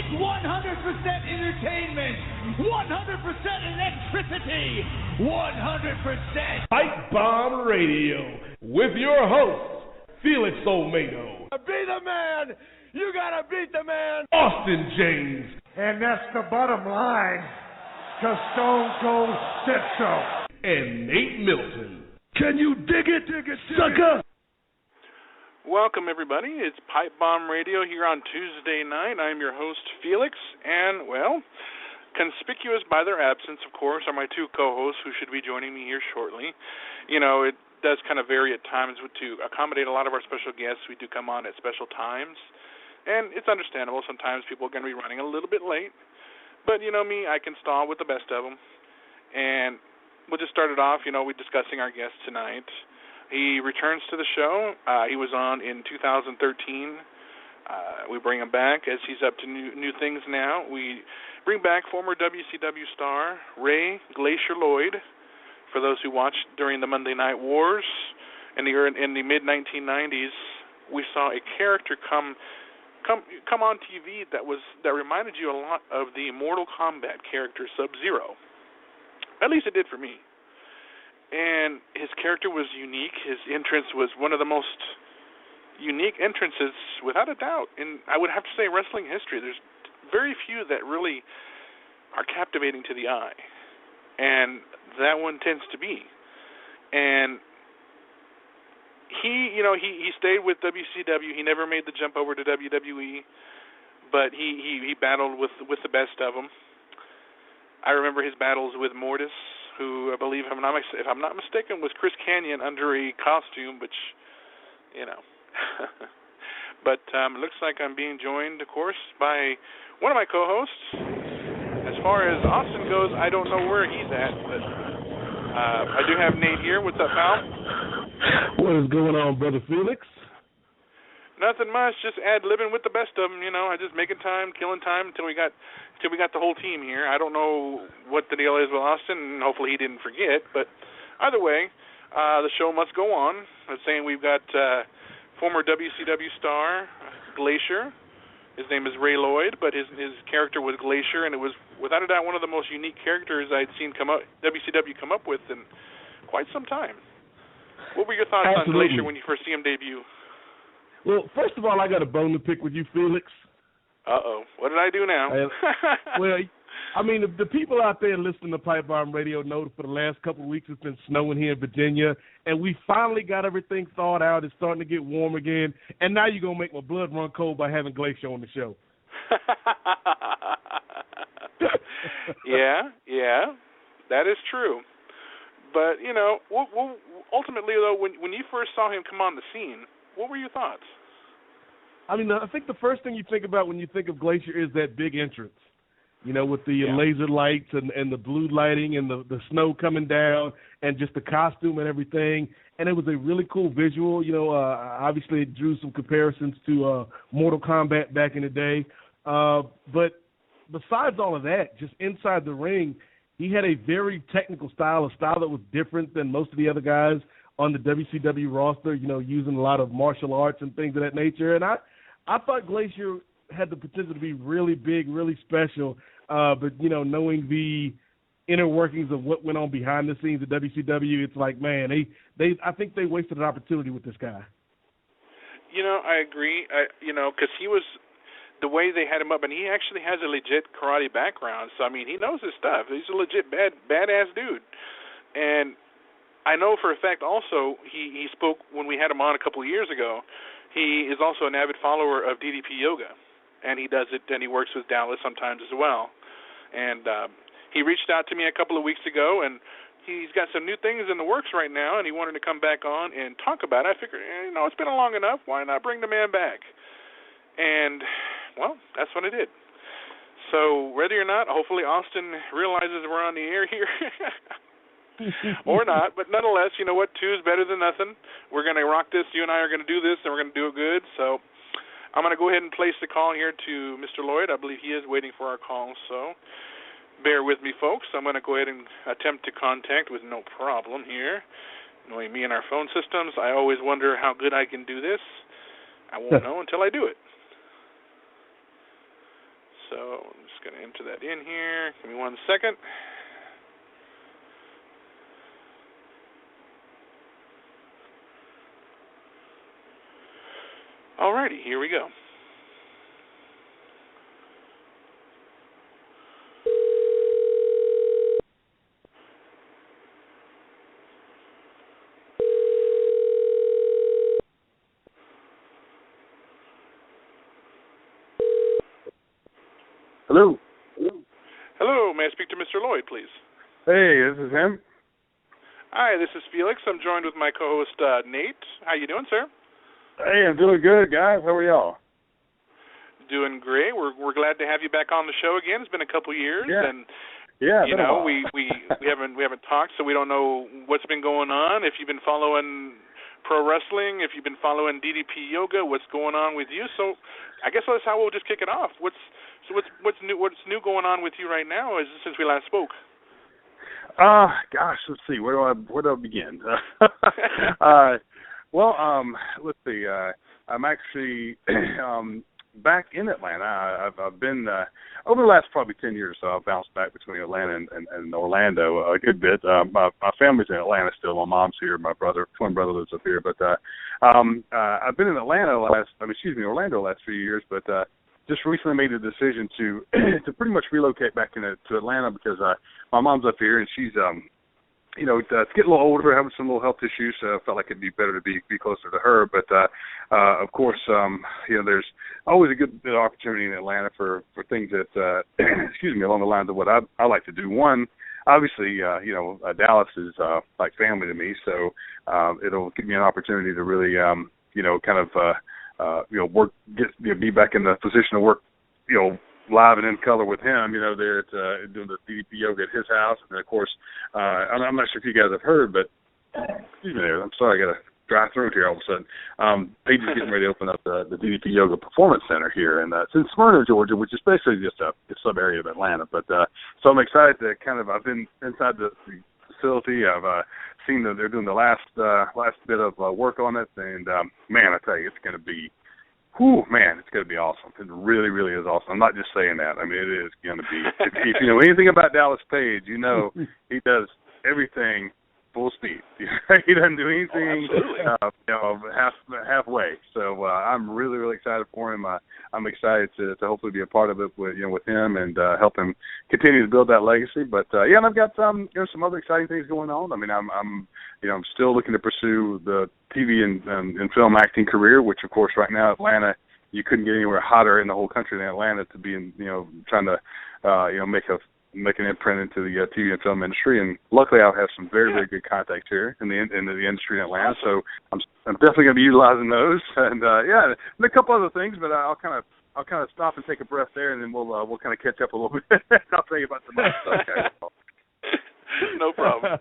It's 100% entertainment, 100% electricity, 100% Pipebomb Radio with your host, Felix Olmedo. Be the man! You gotta beat the man! Austin James. And that's the bottom line, 'cause Stone Cold said so. And Nate Milton. Can you dig it, sucker? Welcome, everybody. It's Pipebomb Radio here on Tuesday night. I'm your host, Felix, and, well, conspicuous by their absence, of course, are my two co-hosts who should be joining me here shortly. You know, it does kind of vary at times to accommodate a lot of our special guests. We do come on at special times, and it's understandable. Sometimes people are going to be running a little bit late, but you know me, I can stall with the best of them. And we'll just start it off, we're discussing our guest tonight. He returns to the show. He was on in 2013. We bring him back as he's up to new things now. We bring back former WCW star Ray Glacier Lloyd. For those who watched during the Monday Night Wars in the mid-1990s, we saw a character come on TV that reminded you a lot of the Mortal Kombat character Sub-Zero. At least it did for me. And his character was unique. His entrance was one of the most unique entrances, without a doubt, in, I would have to say, wrestling history. There's very few that really are captivating to the eye. And that one tends to be. And he stayed with WCW. He never made the jump over to WWE, but he battled with the best of them. I remember his battles with Mortis, who I believe, if I'm not mistaken, was Chris Kanyon under a costume, which, But it looks like I'm being joined, of course, by one of my co-hosts. As far as Austin goes, I don't know where he's at, but I do have Nate here. What's up, pal? What is going on, Brother Felix? Nothing much, just ad-libbing with the best of them, I just making time, killing time until we got the whole team here. I don't know what the deal is with Austin, and hopefully he didn't forget, but either way, the show must go on. I was saying we've got former WCW star Glacier. His name is Ray Lloyd, but his character was Glacier, and it was without a doubt one of the most unique characters I'd seen WCW come up with in quite some time. What were your thoughts on Glacier when you first see him debut? Well, first of all, I got a bone to pick with you, Felix. Uh-oh. What did I do now? Well, I mean, the people out there listening to Pipebomb Radio know that for the last couple of weeks it's been snowing here in Virginia, and we finally got everything thawed out. It's starting to get warm again, and now you're going to make my blood run cold by having Glacier on the show. Yeah, that is true. But, ultimately, though, when you first saw him come on the scene, what were your thoughts? I mean, I think the first thing you think about when you think of Glacier is that big entrance, with the laser lights and the blue lighting and the snow coming down and just the costume and everything. And it was a really cool visual. Obviously it drew some comparisons to Mortal Kombat back in the day. But besides all of that, just inside the ring, he had a very technical style, a style that was different than most of the other guys on the WCW roster, using a lot of martial arts and things of that nature. And I thought Glacier had the potential to be really big, really special, but, knowing the inner workings of what went on behind the scenes at WCW, it's like, man, I think they wasted an opportunity with this guy. I agree, because he was, the way they had him up, and he actually has a legit karate background, so, I mean, he knows his stuff. He's a legit badass dude. And I know for a fact also he spoke when we had him on a couple of years ago. He is also an avid follower of DDP Yoga, and he does it, and he works with Dallas sometimes as well. And he reached out to me a couple of weeks ago, and he's got some new things in the works right now, and he wanted to come back on and talk about it. I figured, it's been long enough. Why not bring the man back? And, well, that's what I did. So whether or not, hopefully Austin realizes we're on the air here. Or not, but nonetheless, you know what, 2 is better than nothing. We're going to rock this. You and I are going to do this, and we're going to do it good. So I'm going to go ahead and place the call here to Mr. Lloyd. I believe he is waiting for our call, so bear with me, folks. I'm going to go ahead and attempt to contact with no problem here. Knowing me and our phone systems, I always wonder how good I can do this. I won't know until I do it. So I'm just going to enter that in here. Give me 1 second. Alrighty, here we go. Hello. Hello, may I speak to Mr. Lloyd, please? Hey, this is him. Hi, this is Felix. I'm joined with my co-host, Nate. How you doing, sir? Hey, I'm doing good, guys. How are y'all? Doing great. We're glad to have you back on the show again. It's been a couple years, and you know we haven't talked, so we don't know what's been going on. If you've been following pro wrestling, if you've been following DDP yoga, what's going on with you? So I guess that's how we'll just kick it off. What's new? What's new going on with you right now? Since we last spoke? Gosh, let's see. Where do I begin? Let's see. I'm actually back in Atlanta. I've been over the last probably 10 years or so. I've bounced back between Atlanta and Orlando a good bit. My family's in Atlanta still. My mom's here. My twin brother lives up here. But I've been in Orlando the last few years. But just recently made a decision to pretty much relocate back to Atlanta because my mom's up here and she's it's getting a little older, having some little health issues, so I felt like it'd be better to be closer to her. But of course, there's always a good opportunity in Atlanta for things that along the lines of what I like to do. One, obviously, Dallas is like family to me, so it'll give me an opportunity to really work, be back in the position to work, live and in color with him, there at doing the DDP yoga at his house. And then, of course, I'm not sure if you guys have heard, but excuse me there. I'm sorry, I got a dry throat here all of a sudden. Paige is getting ready to open up the DDP Yoga Performance Center here in Smyrna, Georgia, which is basically just a sub-area of Atlanta. But so I'm excited to I've been inside the facility. I've seen that they're doing the last bit of work on it. And, man, I tell you, it's going to be it's going to be awesome. It really, really is awesome. I'm not just saying that. I mean, it is going to be. If you know anything about Dallas Page, he does everything full speed. He doesn't do anything halfway. So I'm really, really excited for him. I'm excited to hopefully be a part of it with him and help him continue to build that legacy. But and I've got some other exciting things going on. I mean, I'm still looking to pursue the TV and film acting career, which of course right now Atlanta, you couldn't get anywhere hotter in the whole country than Atlanta to be in, trying to make an imprint into the TV and film industry. And luckily I have some very, very good contacts here in the industry in Atlanta. So I'm definitely going to be utilizing those. And and a couple other things, but I'll kind of stop and take a breath there, and then we'll kind of catch up a little bit. I'll tell you about some other stuff. No problem.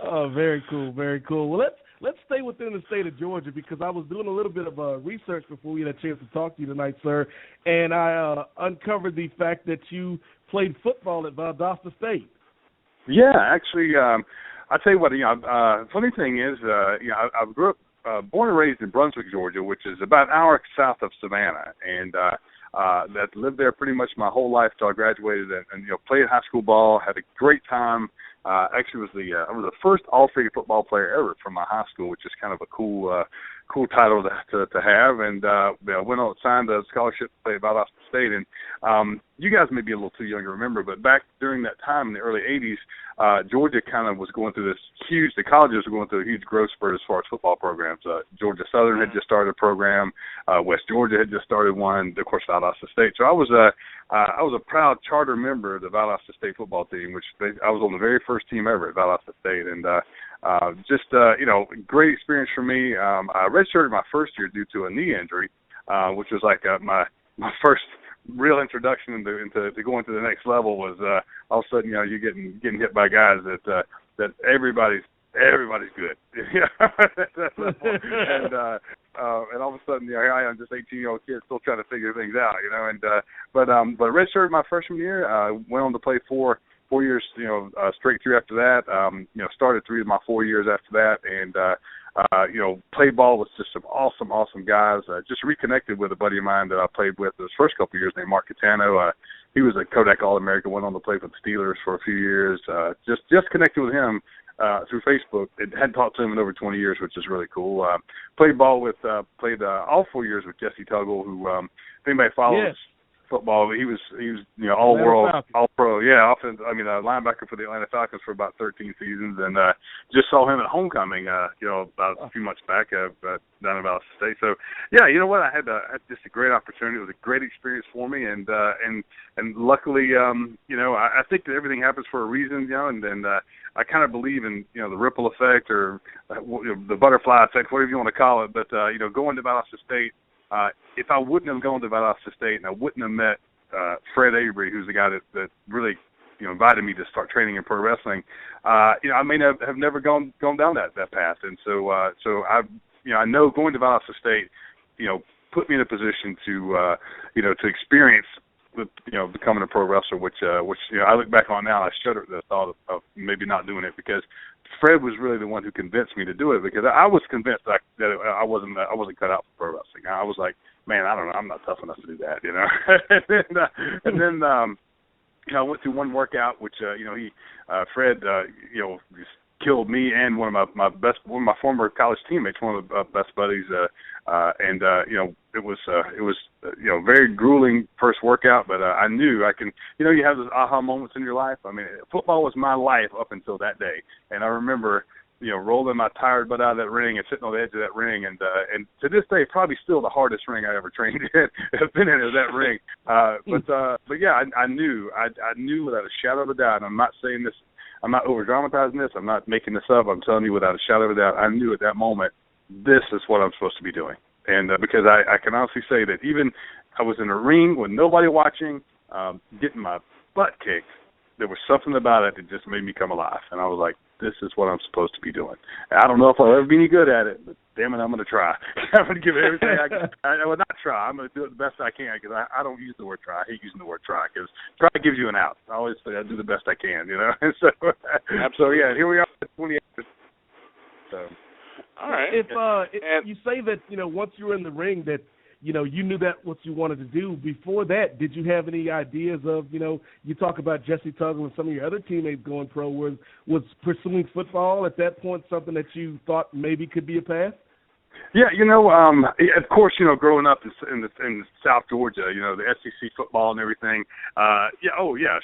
Oh, very cool, very cool. Well, let's stay within the state of Georgia because I was doing a little bit of research before we had a chance to talk to you tonight, sir, and I uncovered the fact that you played football at Valdosta State. Yeah, actually, I tell you what, funny thing is, I grew up, born and raised in Brunswick, Georgia, which is about an hour south of Savannah, and that lived there pretty much my whole life till I graduated, and played high school ball, had a great time. Actually, I was the first all-free football player ever from my high school, which is kind of a cool title to have. And went on signed a scholarship to play at Valdosta State. And you guys may be a little too young to remember, but back during that time in the early '80s, Georgia kind of was going through the colleges were going through a huge growth spurt as far as football programs. Georgia Southern had just started a program. West Georgia had just started one. Of course, Valdosta State. So I was a proud charter member of the Valdosta State football team, which I was on the very first team ever at Valdosta State. And great experience for me. I redshirted my first year due to a knee injury, which was like my first real introduction into going to the next level. Was all of a sudden you're getting hit by guys that everybody's good. And all of a sudden, here I am, just 18-year-old kid, still trying to figure things out, but redshirted my freshman year, went on to play 4 years, straight through after that. Started 3 of my 4 years after that, and played ball with just some awesome guys. Just reconnected with a buddy of mine that I played with those first couple of years named Mark Catano. He was a Kodak All-American, went on to play for the Steelers for a few years. Just connected with him through Facebook. It hadn't talked to him in over 20 years, which is really cool. Played all 4 years with Jesse Tuggle, who, if anybody follows football, he was all-world, all-pro. Yeah, linebacker for the Atlanta Falcons for about 13 seasons, and just saw him at homecoming, about a few months back down at Valley State. So, yeah, you know what? I had just a great opportunity. It was a great experience for me, and luckily, I think that everything happens for a reason, and I kind of believe in, the ripple effect or the butterfly effect, whatever you want to call it. But, going to Valdosta State, if I wouldn't have gone to Valdosta State and I wouldn't have met Fred Avery, who's the guy that really invited me to start training in pro wrestling, I may have never gone down that path. And so I know going to Valdosta State, put me in a position to experience becoming a pro wrestler, which I look back on now, I shudder at the thought of maybe not doing it, because Fred was really the one who convinced me to do it, because I was convinced that I wasn't cut out for pro wrestling. I was like, man, I don't know, I'm not tough enough to do that, and then I went through one workout, which Fred killed me and one of my former college teammates, one of my best buddies, it was very grueling first workout, but I knew I can. You have those aha moments in your life. I mean, football was my life up until that day, and I remember rolling my tired butt out of that ring and sitting on the edge of that ring, and to this day, probably still the hardest ring I ever trained in. Have been in that ring, but yeah, I knew without a shadow of a doubt. And I'm not saying this. I'm not over-dramatizing this. I'm not making this up. I'm telling you without a shadow of a doubt, I knew at that moment, this is what I'm supposed to be doing. And because I can honestly say that even I was in a ring with nobody watching, getting my butt kicked, there was something about it that just made me come alive. And I was like, this is what I'm supposed to be doing. And I don't know if I'll ever be any good at it, but damn it, I'm going to try. I'm going to give it everything I can. I will not try. I'm going to do it the best I can, because I don't use the word try. I hate using the word try, because try gives you an out. I always say I do the best I can, And so yeah, here we are at 28. So. All right. If you say that, once you were in the ring that, you knew that what you wanted to do. Before that, did you have any ideas of, you talk about Jesse Tuggle and some of your other teammates going pro, was pursuing football at that point something that you thought maybe could be a path? Yeah, of course, growing up in South Georgia, the SEC football and everything.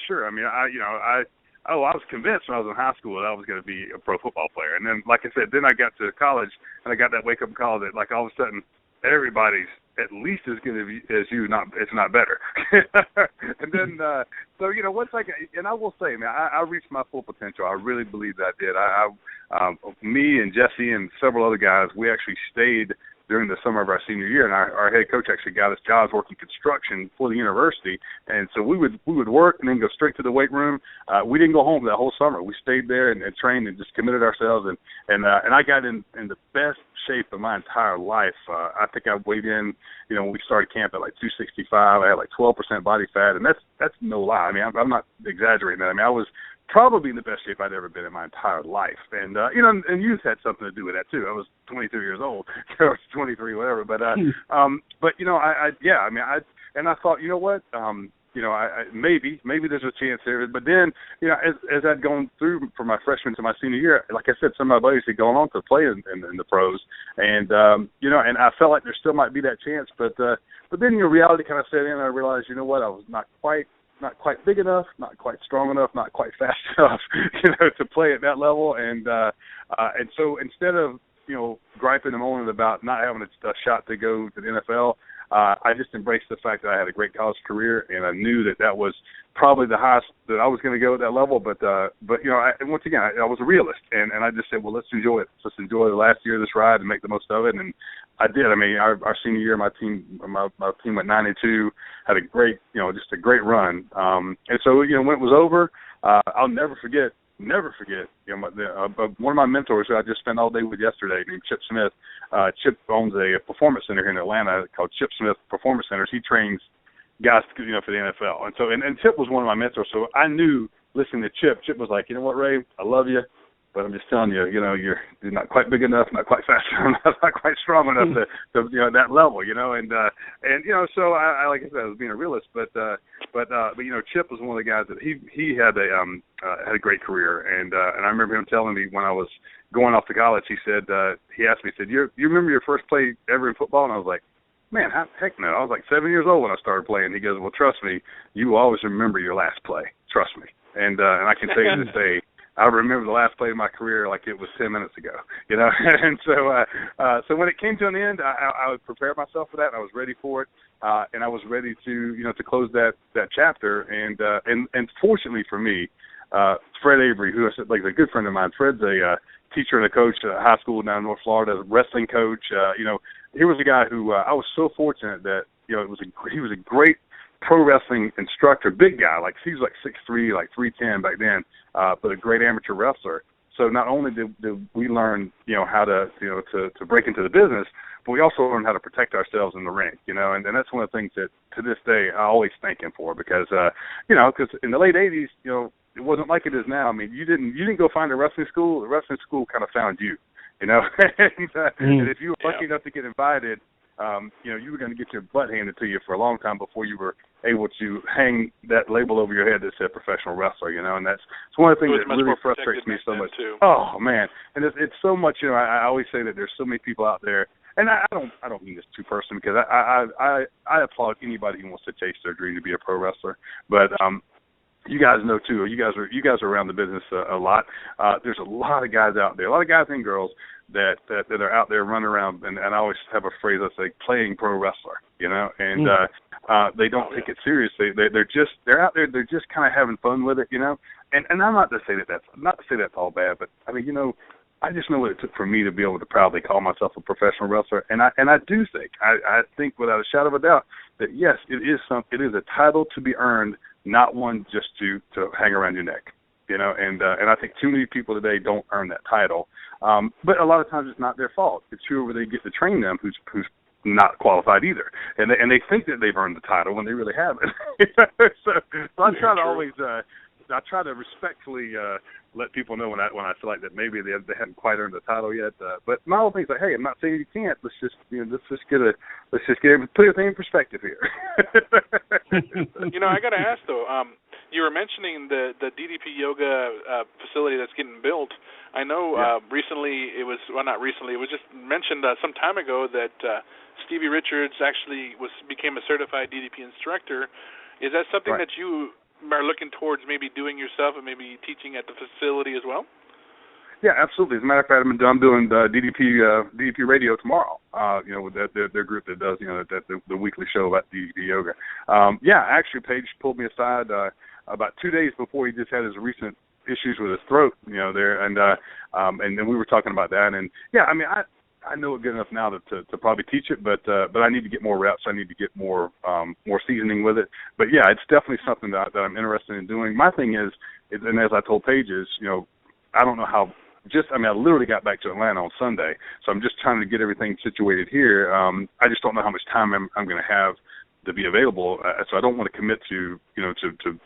Sure. I mean, I was convinced when I was in high school that I was going to be a pro football player. And then, like I said, then I got to college and I got that wake-up call that, like, all of a sudden, everybody's at least as good as you, if not better. And then, once and I will say, man, I reached my full potential. I really believe that I did. Me and Jesse and several other guys, we actually stayed during the summer of our senior year, and our head coach actually got us jobs working construction for the university. And so we would work and then go straight to the weight room. We didn't go home that whole summer. We stayed there and trained and just committed ourselves. And I got in the best shape of my entire life. I think I weighed in, when we started camp at like 265. I had like 12% body fat, and that's no lie. I mean, I'm not exaggerating that. I mean, I was probably in the best shape I'd ever been in my entire life. And, and youth had something to do with that too. I was 22 years old, or 23, whatever. But, I thought, you know what, maybe there's a chance there. But then, as I'd gone through from my freshman to my senior year, like I said, some of my buddies had gone on to play in the pros. And, and I felt like there still might be that chance. But then reality kind of set in, and I realized, you know what, I was not quite big enough, not quite strong enough, not quite fast enough, to play at that level. And so instead of, griping and moaning about not having a shot to go to the NFL, I just embraced the fact that I had a great college career, and I knew that was probably the highest that I was going to go at that level. But once again, I was a realist, and I just said, well, let's enjoy it. Let's enjoy the last year of this ride and make the most of it. And I did. I mean, our senior year, my team went 9-2, had a great, just a great run. And so, when it was over, I'll never forget. One of my mentors who I just spent all day with yesterday, named Chip Smith. Chip owns a performance center here in Atlanta called Chip Smith Performance Centers. He trains guys, for the NFL. And so, and Chip was one of my mentors. So I knew, listening to Chip was like, you know what, Ray, I love you. But I'm just telling you, you're not quite big enough, not quite fast enough, not quite strong enough to that level, so I like I said, I was being a realist, but Chip was one of the guys that he had a great career, and I remember him telling me when I was going off to college, he said, he asked me, he said, you remember your first play ever in football? And I was like, man, heck no. I was like 7 years old when I started playing. He goes, well, trust me, you will always remember your last play. Trust me. And I can say to this day, I remember the last play of my career like it was 10 minutes ago, And so when it came to an end, I would prepare myself for that, and I was ready for it, and I was ready to to close that chapter. And fortunately for me, Fred Avery, who is like a good friend of mine, Fred's a teacher and a coach at a high school down in North Florida, wrestling coach. He was a guy who I was so fortunate that he was a great pro wrestling instructor, big guy, like he was like 6'3", like 310 back then, but a great amateur wrestler. So not only did we learn, how to break into the business, but we also learned how to protect ourselves in the ring, and that's one of the things that to this day I always thank him for, because, because in the late 80s, it wasn't like it is now. I mean, you didn't go find a wrestling school. The wrestling school kind of found you, and if you were lucky enough to get invited, you were going to get your butt handed to you for a long time before you were able to hang that label over your head that said professional wrestler, and it's one of the things that really frustrates me so much. Too. Oh man, and it's so much. I always say that there's so many people out there, and I don't mean this too personally, because I applaud anybody who wants to chase their dream to be a pro wrestler, but you guys know too. You guys are around the business a lot. There's a lot of guys out there, a lot of guys and girls that are out there running around, and I always have a phrase I say, playing pro wrestler, and they don't take it seriously. They're out there, they're just kind of having fun with it, and I'm not to say that's all bad, but I mean, I just know what it took for me to be able to proudly call myself a professional wrestler, and I do think I think without a shadow of a doubt that yes, it is a title to be earned, not one just to hang around your neck. And I think too many people today don't earn that title. But a lot of times it's not their fault. It's whoever they get to train them who's not qualified either. And they think that they've earned the title when they really haven't. so I try to always I try to respectfully let people know when I feel like that maybe they haven't quite earned the title yet. But my whole thing's like, hey, I'm not saying you can't. Let's just put everything in perspective here. I got to ask though. You were mentioning the DDP Yoga facility that's getting built. I know recently it was just mentioned some time ago that Stevie Richards actually became a certified DDP instructor. Is that something that you are looking towards maybe doing yourself and maybe teaching at the facility as well? Yeah, absolutely. As a matter of fact, I'm doing DDP Radio tomorrow. With their group that does the weekly show about DDP Yoga. Actually, Paige pulled me aside about 2 days before he just had his recent issues with his throat, there, and then we were talking about that, and I know it good enough now to probably teach it, but I need to get more reps. I need to get more seasoning with it. But yeah, it's definitely something that I'm interested in doing. My thing is, and as I told Paige, I don't know how. I literally got back to Atlanta on Sunday, so I'm just trying to get everything situated here. I just don't know how much time I'm going to have to be available, so I don't want to commit to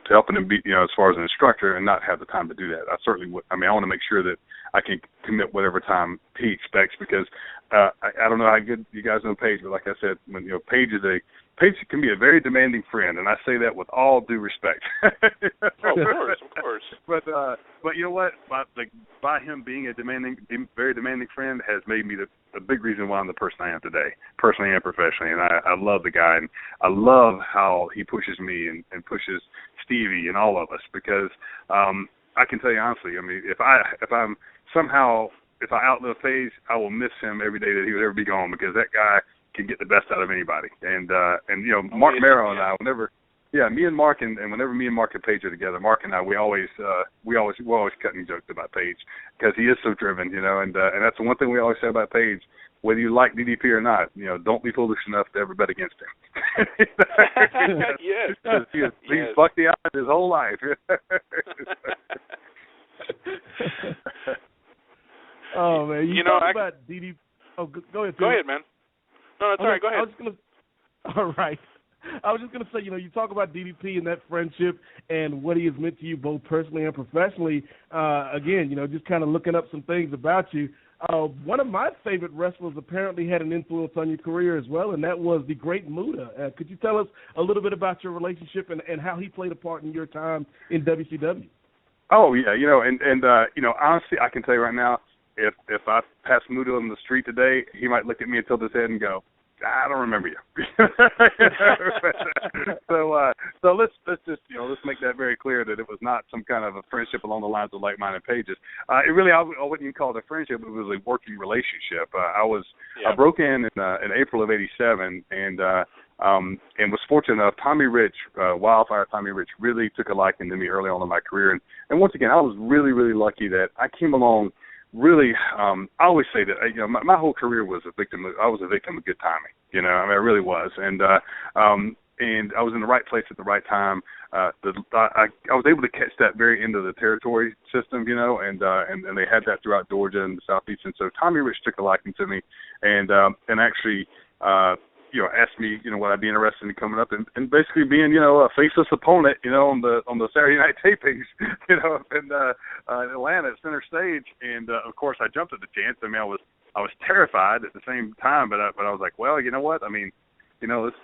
helping him be, as far as an instructor, and not have the time to do that. I certainly would. I want to make sure that I can commit whatever time he expects, because I don't know how good you guys know Paige, but like I said, when Paige can be a very demanding friend, and I say that with all due respect. Of course. But you know what? By him being a very demanding friend has made me a big reason why I'm the person I am today, personally and professionally. And I love the guy, and I love how he pushes me and pushes Stevie and all of us, because I can tell you honestly, if I outlive Paige, I will miss him every day that he would ever be gone, because that guy can get the best out of anybody. And Mark Merrow and I, me and Mark, and whenever me and Mark and Paige are together, Mark and I, we always cut and joked about Paige, because he is so driven, and that's the one thing we always say about Paige. Whether you like DDP or not, don't be foolish enough to ever bet against him. Yes. He's bucked the odds his whole life. Oh man, you talk about DDP. Oh, go ahead. Go ahead, man. No, that's all right. Go ahead. All right. I was just going to say, you talk about DDP and that friendship and what he has meant to you both personally and professionally. Again, just kind of looking up some things about you. One of my favorite wrestlers apparently had an influence on your career as well, and that was the great Muta. Could you tell us a little bit about your relationship and how he played a part in your time in WCW? Oh, yeah, and honestly, I can tell you right now, if I pass Muta on the street today, he might look at me and tilt his head and go, I don't remember you. So let's just let's make that very clear that it was not some kind of a friendship along the lines of like-minded pages. It really, I wouldn't even call it a friendship. It was a working relationship. I broke in April of '87 and was fortunate enough. Tommy Rich, Wildfire Tommy Rich, really took a liking to me early on in my career, and once again, I was really, really lucky that I came along. Really, I always say that my whole career was I was a victim of good timing. I really was, and I was in the right place at the right time. I was able to catch that very end of the territory system, and they had that throughout Georgia and the Southeast, and so Tommy Rich took a liking to me, and actually. Asked me, would I be interested in coming up and basically being, a faceless opponent, on the Saturday night tapings, up in Atlanta at Center Stage, and of course I jumped at the chance. I mean, I was terrified at the same time, but I was like, well, you know what? I mean, let's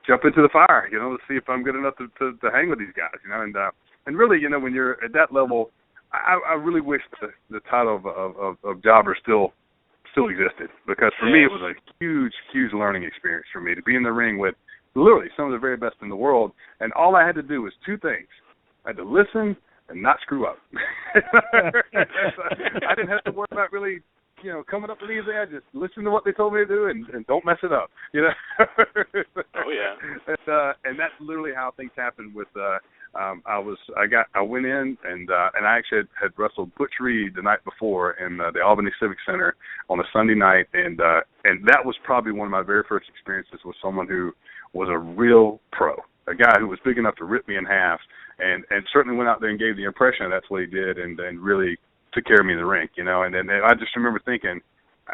jump into the fire, let's see if I'm good enough to hang with these guys, and really, when you're at that level, I really wish the title of jobber still existed, because for me it was a huge learning experience for me to be in the ring with literally some of the very best in the world, and all I had to do was two things. I had to listen and not screw up. I didn't have to worry about really coming up with anything. I just listened to what they told me to do and don't mess it up. Oh yeah. And that's literally how things happened with I went in and I actually had wrestled Butch Reed the night before in the Albany Civic Center on a Sunday night, and that was probably one of my very first experiences with someone who was a real pro, a guy who was big enough to rip me in half, and certainly went out there and gave the impression that's what he did, and really took care of me in the ring, and then I just remember thinking,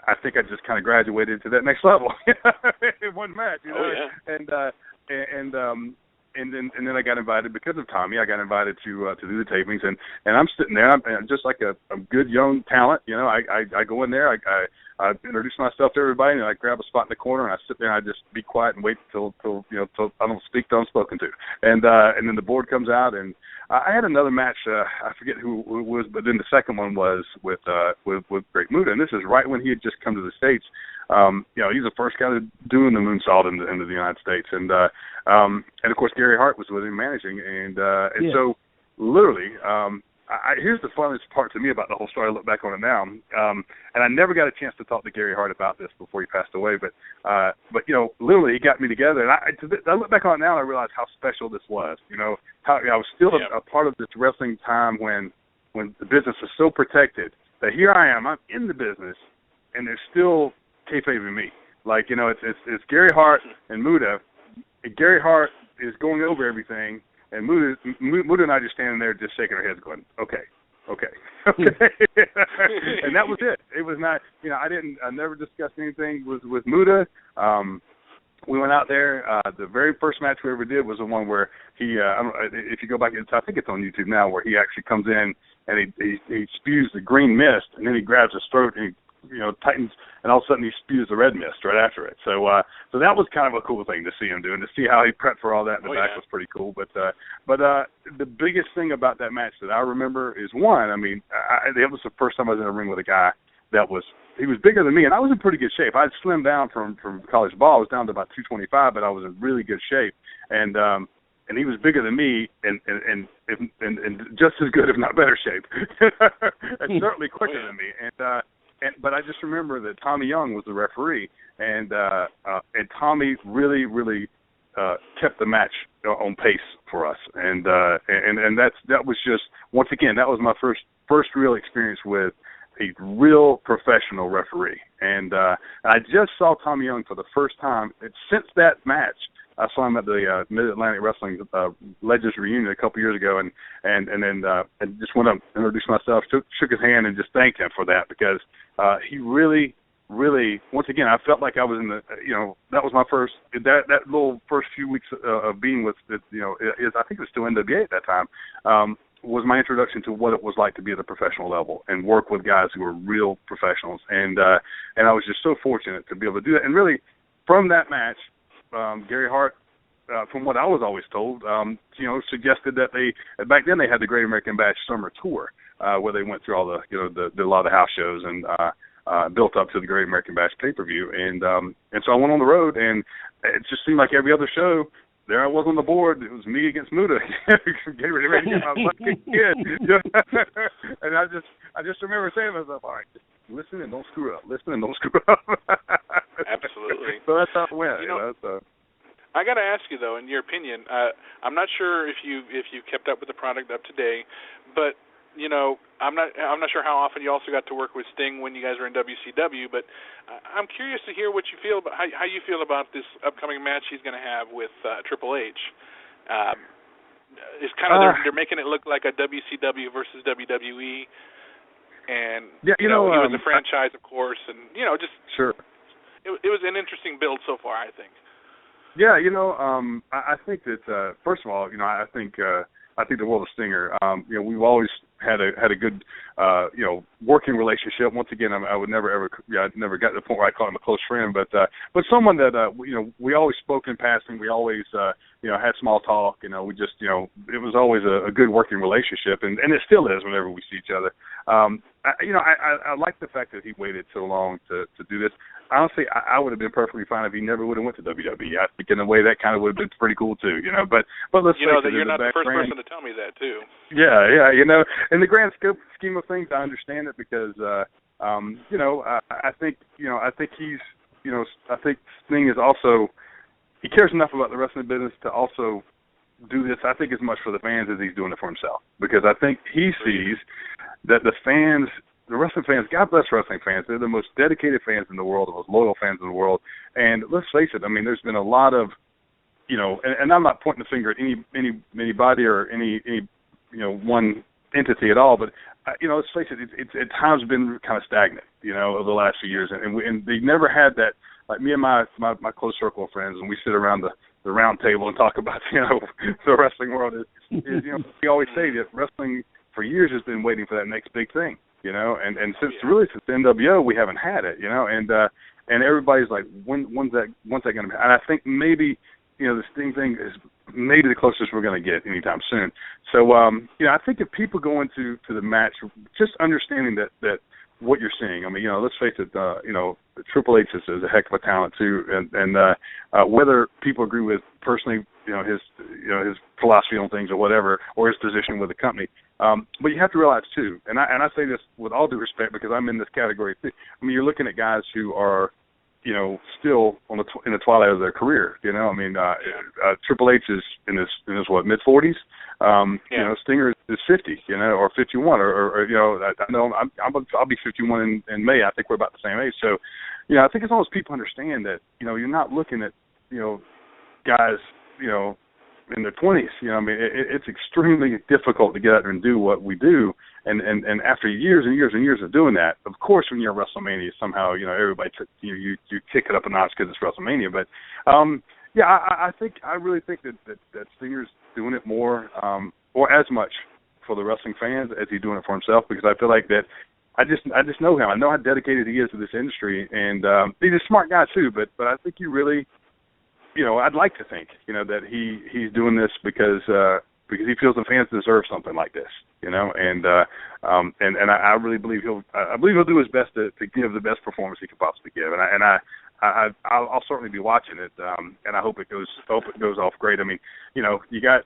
I think I just kind of graduated to that next level in one match, Oh, yeah. And then I got invited because of Tommy. I got invited to do the tapings, and I'm sitting there. I'm just like a good young talent, I go in there. I introduce myself to everybody, and I grab a spot in the corner, and I sit there and I just be quiet and wait till I don't speak till I'm spoken to. And then the board comes out, and I had another match. I forget who it was, but then the second one was with Great Muta, and this is right when he had just come to the States. He's the first guy doing the moonsault into the United States, and of course Gary Hart was with him managing, and so literally, here's the funniest part to me about the whole story. I look back on it now, and I never got a chance to talk to Gary Hart about this before he passed away, but literally he got me together, and I look back on it now and I realize how special this was. How I was still a part of this wrestling time when the business was so protected that here I am, I'm in the business, and there's still kayfabing me. Like, it's Gary Hart and Muta. And Gary Hart is going over everything, and Muta and I just standing there just shaking our heads going, okay. And that was it. It was not, I never discussed anything with Muta. We went out there. The very first match we ever did was the one where he, if you go back, I think it's on YouTube now, where he actually comes in and he spews the green mist, and then he grabs his throat and he tightens, and all of a sudden he spews the red mist right after it. So that was kind of a cool thing to see him do, and to see how he prepped for all that in the back was pretty cool. But the biggest thing about that match that I remember is one. I mean, it was the first time I was in a ring with a guy he was bigger than me, and I was in pretty good shape. I had slimmed down from college ball. I was down to about 225, but I was in really good shape, and he was bigger than me, and just as good, if not better shape, and certainly quicker than me. But I just remember that Tommy Young was the referee, and Tommy really kept the match on pace for us, and that was just, once again, that was my first real experience with a real professional referee, and I just saw Tommy Young for the first time since that match. I saw him at the Mid-Atlantic Wrestling Legends Reunion a couple years ago, and then just went up, introduced myself, shook his hand, and just thanked him for that, because he really really, once again, I felt like I was in the, that was my first, that little first few weeks of being with, I think it was still NWA at that time, was my introduction to what it was like to be at the professional level and work with guys who were real professionals. And I was just so fortunate to be able to do that. And really, from that match, Gary Hart, from what I was always told, suggested that back then they had the Great American Bash Summer Tour, where they went through all the, a lot of the house shows and built up to the Great American Bash pay-per-view. And so I went on the road, and it just seemed like every other show, there I was on the board. It was me against Muda. Getting ready to get my fucking kid. And I just remember saying to myself, all right, just listen and don't screw up. Listen and don't screw up. Absolutely. So that's how it went. So. I got to ask you though, in your opinion, I'm not sure if you kept up with the product up to date, but I'm not sure how often you also got to work with Sting when you guys were in WCW, but I'm curious to hear what you feel about how you feel about this upcoming match he's going to have with Triple H. It's kind of they're making it look like a WCW versus WWE, and he was a franchise, of course, and just sure. It was an interesting build so far, I think. Yeah, I think that first of all, I think the world of Stinger. We've always had a good, working relationship. Once again, I would never ever, I never got to the point where I call him a close friend, but someone that we always spoke in passing. We always had small talk. We just it was always a good working relationship, and it still is whenever we see each other. I like the fact that he waited so long to do this. Honestly, I would have been perfectly fine if he never would have went to WWE. I think in a way that kind of would have been pretty cool too, But let's face it, you're not the first person to tell me that too. Yeah, in the grand scheme of things, I understand it because I think he's I think Sting is also, he cares enough about the wrestling business to also do this, I think, as much for the fans as he's doing it for himself. Because I think he sees that the wrestling fans, God bless wrestling fans, they're the most dedicated fans in the world, the most loyal fans in the world. And let's face it, there's been a lot of, and I'm not pointing the finger at anybody or any one entity at all, but let's face it, it's at times been kind of stagnant, over the last few years, and they never had that. Like me and my close circle of friends, and we sit around the round table and talk about the wrestling world. We always say that wrestling for years has been waiting for that next big thing, and since the NWO we haven't had it, and everybody's like, when's that going to happen? And I think maybe the Sting thing is maybe the closest we're going to get anytime soon. So I think if people go into the match just understanding that what you're seeing, let's face it, Triple H is a heck of a talent too, and whether people agree with personally, his philosophy on things or whatever, or his position with the company, but you have to realize too, and I say this with all due respect because I'm in this category too. You're looking at guys who are, still in the twilight of their career. Triple H is in his mid-40s. Stinger is 50, or 51, or I know I'll be 51 in May. I think we're about the same age. So, I think as long as people understand that, you're not looking at, guys, in their 20s. It's extremely difficult to get out there and do what we do. And after years and years and years of doing that, of course, when you're at WrestleMania, somehow, everybody, you kick it up a notch because it's WrestleMania. But, I really think that Stinger's doing it more, or as much for the wrestling fans as he's doing it for himself, because I feel like that I just know him. I know how dedicated he is to this industry, and he's a smart guy too, but I think he really, I'd like to think, that he's doing this because he feels the fans deserve something like this, and I really believe he'll do his best to give the best performance he can possibly give, and I'll certainly be watching it, and I hope it goes off great. You got,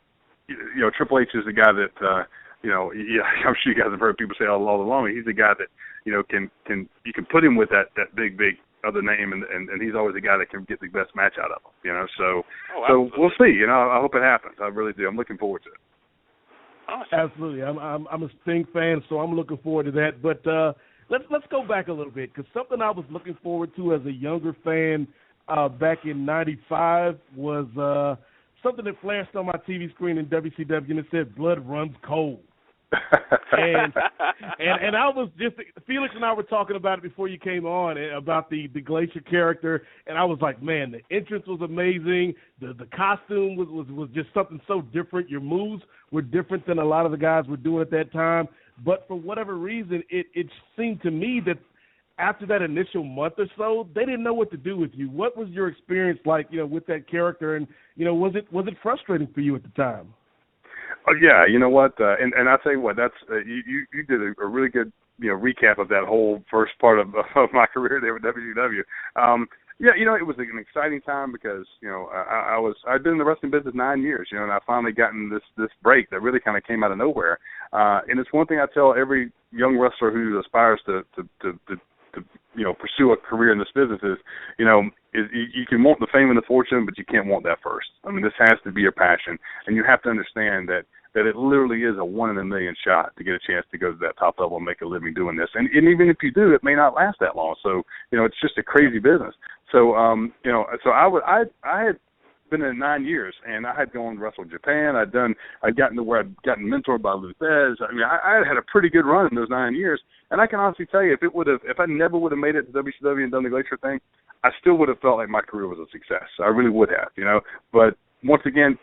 Triple H is the guy that, I'm sure you guys have heard people say all along. He's the guy that, you can put him with that big other name, and he's always the guy that can get the best match out of him. So we'll see. I hope it happens. I really do. I'm looking forward to it. Awesome. Absolutely. I'm a Sting fan, so I'm looking forward to that. But let's go back a little bit, because something I was looking forward to as a younger fan back in '95 was something that flashed on my TV screen in WCW, and it said "Blood Runs Cold." and I was just, Felix and I were talking about it before you came on, about the Glacier character, and I was like, man, the entrance was amazing. The costume was just something so different. Your moves were different than a lot of the guys were doing at that time. But for whatever reason, it seemed to me that after that initial month or so, they didn't know what to do with you. What was your experience like, with that character, and was it frustrating for you at the time? Oh yeah, you know what? And I'll tell you what, that's you did a really good recap of that whole first part of my career there with WCW. Yeah, it was an exciting time because I'd been in the wrestling business 9 years, and I finally gotten this break that really kind of came out of nowhere. And it's one thing I tell every young wrestler who aspires to pursue a career in this business is, you can want the fame and the fortune, but you can't want that first. I mean, this has to be your passion, and you have to understand that it literally is a 1 in a million shot to get a chance to go to that top level and make a living doing this. And even if you do, it may not last that long. So, it's just a crazy business. So, so I had been in 9 years, and I had gone to wrestle in Japan. I'd gotten to where I'd gotten mentored by Luthez. I mean, I had a pretty good run in those 9 years. And I can honestly tell you, if I never would have made it to WCW and done the Glacier thing, I still would have felt like my career was a success. I really would have, But once again,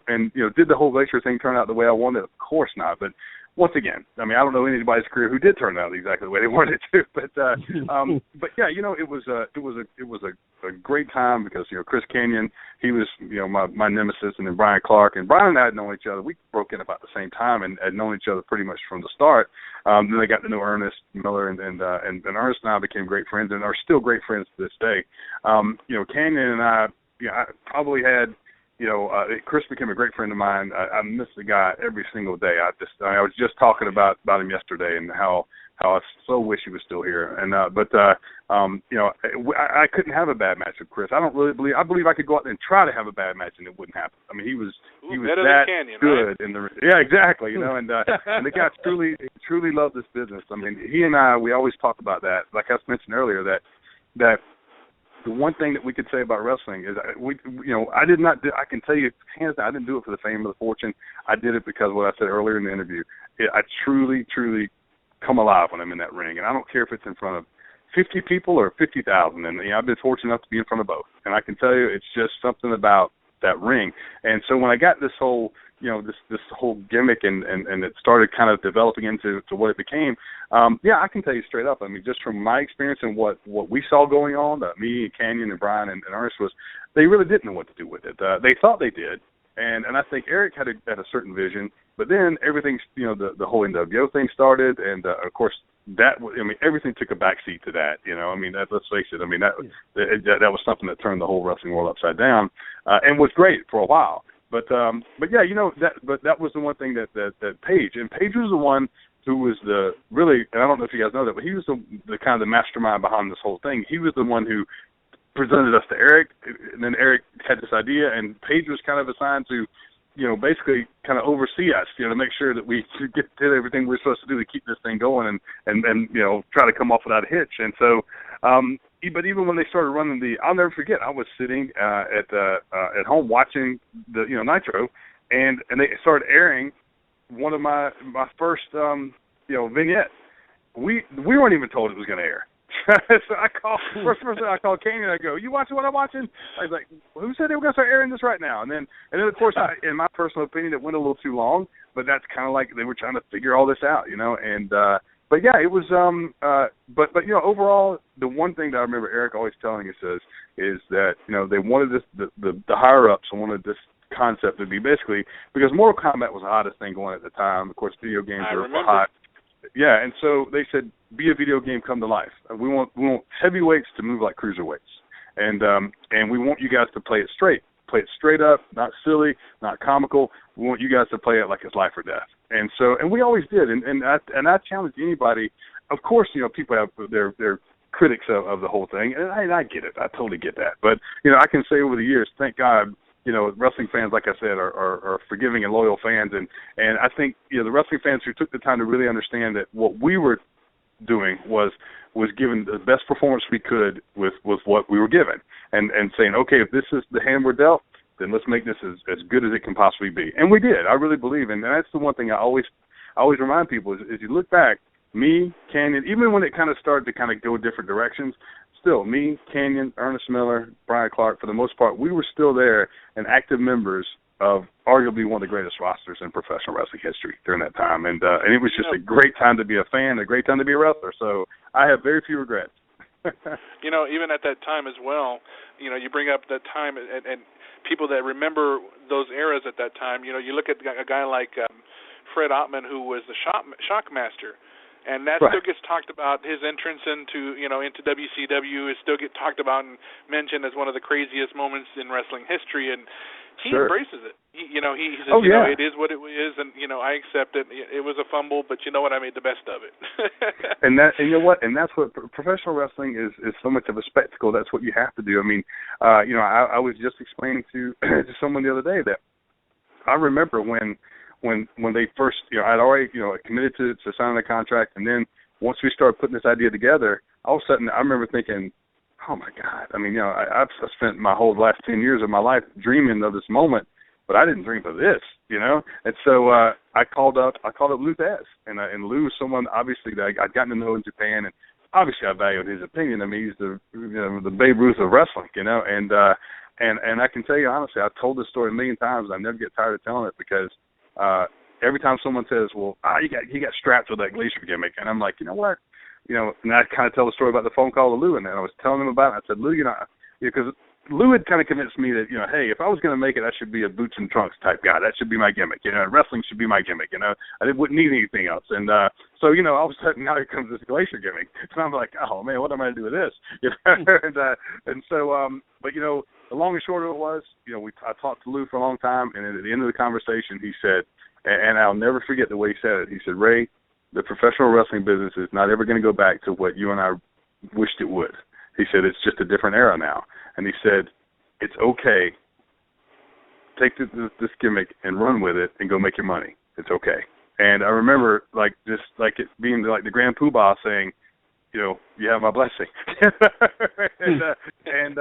and did the whole Glacier thing turn out the way I wanted? Of course not. But once again, I mean, I don't know anybody's career who did turn out exactly the way they wanted it to. But yeah, it was a great time because Chris Kanyon, he was my nemesis, and then Brian Clark, and Brian and I had known each other. We broke in about the same time and had known each other pretty much from the start. Then I got to know Ernest Miller, and Ernest and I became great friends, and are still great friends to this day. Kanyon and I probably had. Chris became a great friend of mine. I miss the guy every single day. I was just talking about him yesterday, and how I so wish he was still here. And I couldn't have a bad match with Chris. I don't really believe. I believe I could go out there and try to have a bad match, and it wouldn't happen. I mean, he was that Canyon, good, right? Yeah, exactly. And the guy truly loved this business. I mean, he and I, we always talk about that. Like I mentioned earlier, that. The one thing that we could say about wrestling is I can tell you hands down, I didn't do it for the fame or the fortune. I did it because what I said earlier in the interview. I truly come alive when I'm in that ring, and I don't care if it's in front of 50 people or 50,000. And I've been fortunate enough to be in front of both. And I can tell you, it's just something about that ring. And so when I got this whole this whole gimmick and it started kind of developing into what it became, I can tell you straight up, I mean, just from my experience and what we saw going on, me and Kanyon and Brian and Ernest, was they really didn't know what to do with it. They thought they did, and I think Eric had a certain vision, but then everything, the whole NWO thing started, and of course everything took a backseat to that. I mean, let's face it. I mean, that was something that turned the whole wrestling world upside down, and was great for a while. But yeah, that was the one thing that Paige was the one who was and I don't know if you guys know that, but he was the kind of the mastermind behind this whole thing. He was the one who presented us to Eric, and then Eric had this idea, and Paige was kind of assigned to, basically kind of oversee us, to make sure that we did everything we're supposed to do to keep this thing going and try to come off without a hitch. And so, but even when they started running I'll never forget, I was sitting at home watching the Nitro, and they started airing one of my first vignette. We weren't even told it was going to air. So first person I called Kanyon, I go, "You watching what I'm watching?" I was like, "Who said they were going to start airing this right now?" And then of course, in my personal opinion, it went a little too long. But that's kind of like they were trying to figure all this out, And but yeah, it was. But overall, the one thing that I remember Eric always telling us is that they wanted this, the higher ups wanted this concept to be basically, because Mortal Kombat was the hottest thing going at the time. Of course, video games were hot. Yeah, and so they said, be a video game come to life. We want heavyweights to move like cruiserweights, and we want you guys to play it straight up, not silly, not comical. We want you guys to play it like it's life or death. And so, and we always did. And I challenge anybody. Of course, people have their critics of the whole thing, and I get it. I totally get that. But I can say over the years, thank God, wrestling fans, like I said, are forgiving and loyal fans, and I think the wrestling fans who took the time to really understand that what we were doing was giving the best performance we could with what we were given, and saying, okay, if this is the hand we're dealt, then let's make this as good as it can possibly be. And we did. I really believe, and that's the one thing I always I always remind people is you look back, me, Canyon, even when it kind of started to kind of go different directions, still me, Canyon, Ernest Miller, Brian Clark, for the most part, we were still there and active members of arguably one of the greatest rosters in professional wrestling history during that time. And it was just a great time to be a fan, a great time to be a wrestler. So I have very few regrets. Even at that time as well, you bring up that time and people that remember those eras at that time, you look at a guy like Fred Ottman, who was the Shockmaster. And that still gets talked about. His entrance into WCW is still get talked about and mentioned as one of the craziest moments in wrestling history. And he embraces it. He says, it is what it is, and I accept it. It was a fumble, but you know what? I made the best of it. and that's what professional wrestling is so much of a spectacle. That's what you have to do. I mean, I was just explaining to someone the other day that I remember when they first, I'd already, committed to signing a contract, and then once we started putting this idea together, all of a sudden I remember thinking, oh my God! I mean, I've spent my whole last 10 years of my life dreaming of this moment, but I didn't dream of this, And so I called up Lou Thez, and Lou was someone obviously that I'd gotten to know in Japan, and obviously I valued his opinion. I mean, he's the Babe Ruth of wrestling, and I can tell you honestly, I've told this story a million times, and I never get tired of telling it because. Every time someone says, well, he got strapped with that Glacier gimmick, and I'm like, you know what? And I kind of tell the story about the phone call to Lou, and I was telling him about it. I said, Lou, because Lou had kind of convinced me that, hey, if I was going to make it, I should be a boots and trunks type guy. That should be my gimmick. Wrestling should be my gimmick. I wouldn't need anything else. And so, all of a sudden now here comes this Glacier gimmick. And I'm like, oh, man, what am I going to do with this? And so, but, the long and short of it was, I talked to Lou for a long time, and at the end of the conversation, he said, and I'll never forget the way he said it. He said, Ray, the professional wrestling business is not ever going to go back to what you and I wished it would. He said, it's just a different era now. And he said, it's okay. Take this gimmick and run with it and go make your money. It's okay. And I remember, it being like the Grand Poobah saying, you have my blessing. and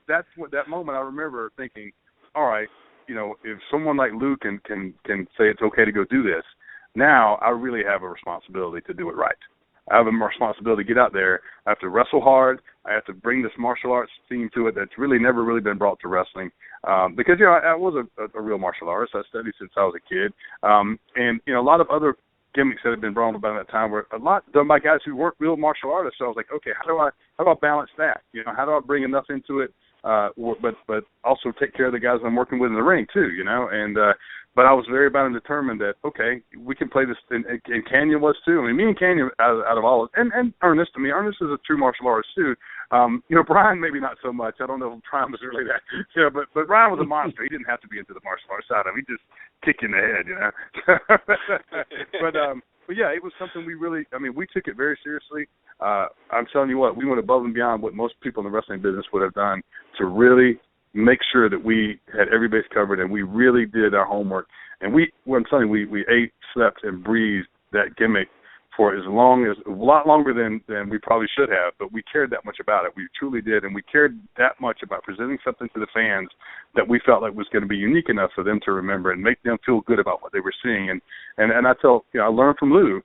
that's what that moment I remember thinking, all right, if someone like Lou can say it's okay to go do this, now I really have a responsibility to do it right. I have a responsibility to get out there. I have to wrestle hard. I have to bring this martial arts theme to it that's really never really been brought to wrestling. Because, I was a real martial artist. I studied since I was a kid. And, a lot of other gimmicks that have been brought about that time were a lot done by guys who weren't real martial artists. So I was like, okay, how do I balance that? How do I bring enough into it, but also take care of the guys I'm working with in the ring too, And but I was very bound and determined that okay, we can play this. And Canyon was too. I mean, me and Canyon out of all, and Ernest. I mean, Ernest is a true martial artist too. Brian maybe not so much. I don't know if Brian was really that. But Brian was a monster. He didn't have to be into the martial arts side of him. He just kick you in the head, But yeah, it was something we really. I mean, we took it very seriously. I'm telling you what, we went above and beyond what most people in the wrestling business would have done to really make sure that we had every base covered, and we really did our homework. And I'm telling you, we ate, slept, and breathed that gimmick for a lot longer than we probably should have, but we cared that much about it. We truly did, and we cared that much about presenting something to the fans that we felt like was going to be unique enough for them to remember and make them feel good about what they were seeing. And I learned from Lou,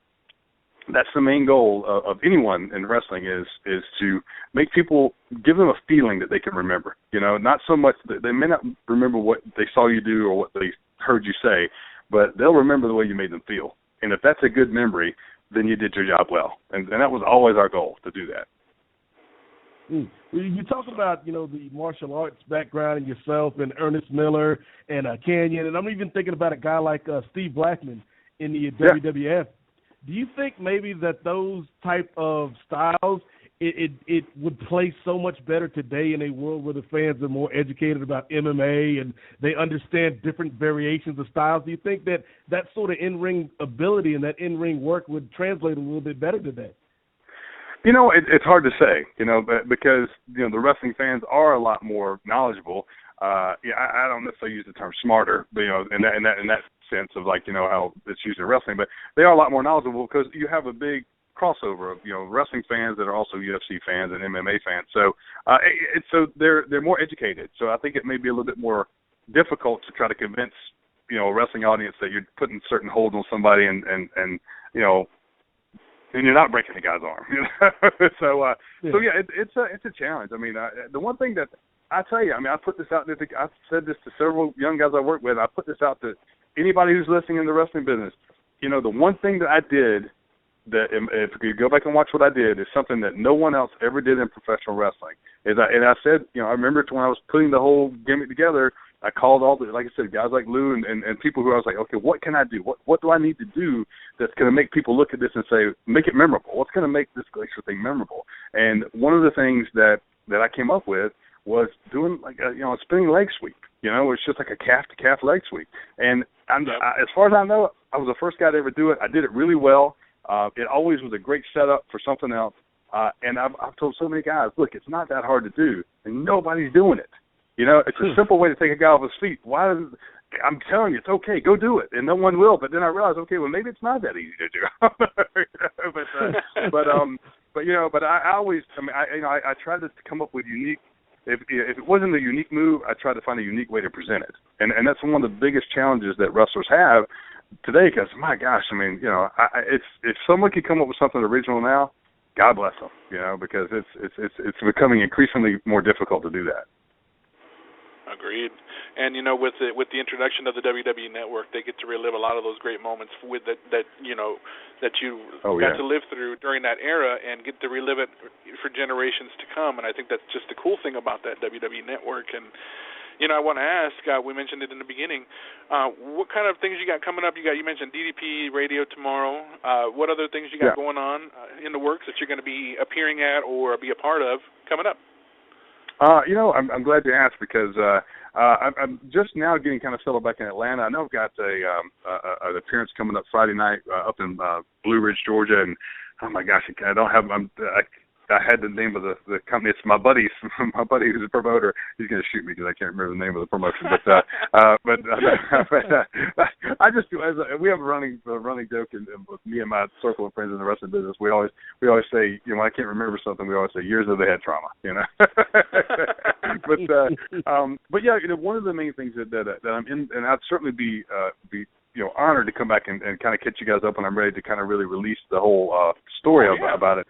that's the main goal of anyone in wrestling is to make people, give them a feeling that they can remember. Not so much that they may not remember what they saw you do or what they heard you say, but they'll remember the way you made them feel. And if that's a good memory, then you did your job well. And that was always our goal, to do that. You talk about, the martial arts background and yourself and Ernest Miller and Canyon, and I'm even thinking about a guy like Steve Blackman in the WWF. Do you think maybe that those type of styles, it would play so much better today in a world where the fans are more educated about MMA and they understand different variations of styles? Do you think that sort of in-ring ability and that in-ring work would translate a little bit better today? It's hard to say, because, the wrestling fans are a lot more knowledgeable. I don't necessarily use the term smarter, but, in that sense of how it's used in wrestling, but they are a lot more knowledgeable because you have a big crossover of wrestling fans that are also UFC fans and MMA fans. So so they're more educated. So I think it may be a little bit more difficult to try to convince a wrestling audience that you're putting certain holds on somebody and and you're not breaking the guy's arm. So it's a challenge. I mean, the one thing that I tell you, I mean, I put this out there. I've said this to several young guys I work with. I put this out to anybody who's listening in the wrestling business. The one thing that I did that, if you go back and watch what I did, is something that no one else ever did in professional wrestling. I said, I remember when I was putting the whole gimmick together, I called all the, like I said, guys like Lou and people who I was like, okay, what can I do? What do I need to do that's going to make people look at this and say, make it memorable? What's going to make this Glacier thing memorable? And one of the things that I came up with was doing like a spinning leg sweep. It's just like a calf-to-calf leg sweep. And as far as I know, I was the first guy to ever do it. I did it really well. It always was a great setup for something else. And I've told so many guys, look, it's not that hard to do, and nobody's doing it. It's a simple way to take a guy off his feet. I'm telling you, it's okay. Go do it, and no one will. But then I realized, okay, well, maybe it's not that easy to do. But I always, I tried to come up with unique. If it wasn't a unique move, I tried to find a unique way to present it, and that's one of the biggest challenges that wrestlers have today. Because my gosh, I mean, if someone can come up with something original now, God bless them, because it's becoming increasingly more difficult to do that. Agreed. And with the introduction of the WWE Network, they get to relive a lot of those great moments with that you got to live through during that era, and get to relive it for generations to come. And I think that's just the cool thing about that WWE Network. And I want to ask, we mentioned it in the beginning, what kind of things you got coming up? You mentioned DDP Radio tomorrow. What other things you got going on in the works that you're going to be appearing at or be a part of coming up? I'm glad you asked, because I'm just now getting kind of settled back in Atlanta. I know I've got an appearance coming up Friday night up in Blue Ridge, Georgia, and oh my gosh, I don't have. I had the name of the company. It's my buddy who's a promoter. He's going to shoot me because I can't remember the name of the promotion. But I just do. We have a running joke with me and my circle of friends in the wrestling business. We always say, when I can't remember something, we always say years of the head trauma. But yeah, one of the main things that I'm in, and I'd certainly be honored to come back and kind of catch you guys up when I'm ready to kind of really release the whole story about it.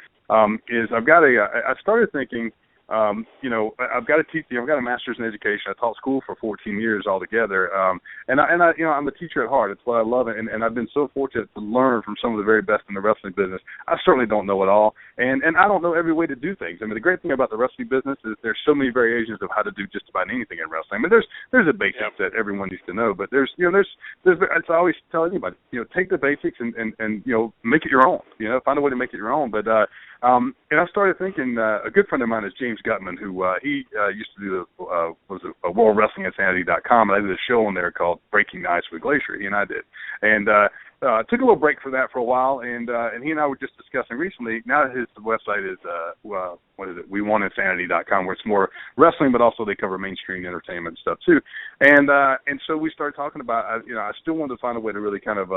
Is I started thinking, I've got to teach. I've got a master's in education. I taught school for 14 years altogether, and I'm a teacher at heart. It's what I love, and I've been so fortunate to learn from some of the very best in the wrestling business. I certainly don't know it all, and I don't know every way to do things. I mean, the great thing about the wrestling business is there's so many variations of how to do just about anything in wrestling. I mean, there's a basics that everyone needs to know, but there's I always tell anybody, take the basics and make it your own. Find a way to make it your own. But and I started thinking, a good friend of mine is James Gutman, who he used to do was a World Wrestling Insanity.com, and I did a show on there called Breaking the Ice with Glacier. He and I did, and took a little break for that for a while, and he and I were just discussing recently. Now his website is what is it? WeWantInsanity.com, where it's more wrestling, but also they cover mainstream entertainment stuff too. And so we started talking about, I still wanted to find a way to really kind of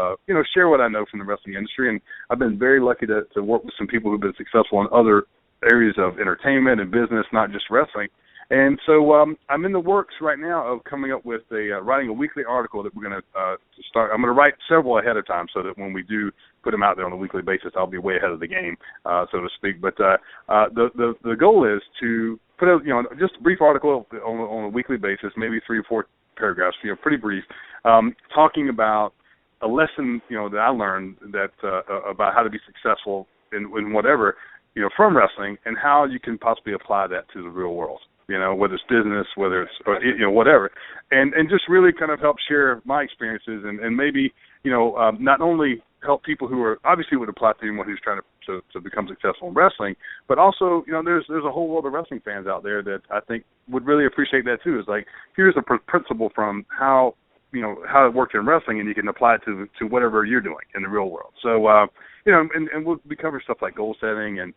share what I know from the wrestling industry, and I've been very lucky to work with some people who've been successful in other areas of entertainment and business, not just wrestling. And so I'm in the works right now of coming up with writing a weekly article that we're going to start. I'm going to write several ahead of time so that when we do put them out there on a weekly basis, I'll be way ahead of the game, so to speak. But the goal is to put out just a brief article on a weekly basis, maybe 3 or 4 paragraphs, pretty brief, talking about a lesson that I learned that about how to be successful in whatever from wrestling, and how you can possibly apply that to the real world. Whether it's business, whether it's whatever, and just really kind of help share my experiences, and maybe not only help people who are obviously would apply to anyone who's trying to become successful in wrestling, but also there's a whole world of wrestling fans out there that I think would really appreciate that too. It's like, here's a principle from how it worked in wrestling, and you can apply it to whatever you're doing in the real world. So and we'll be covering stuff like goal setting, and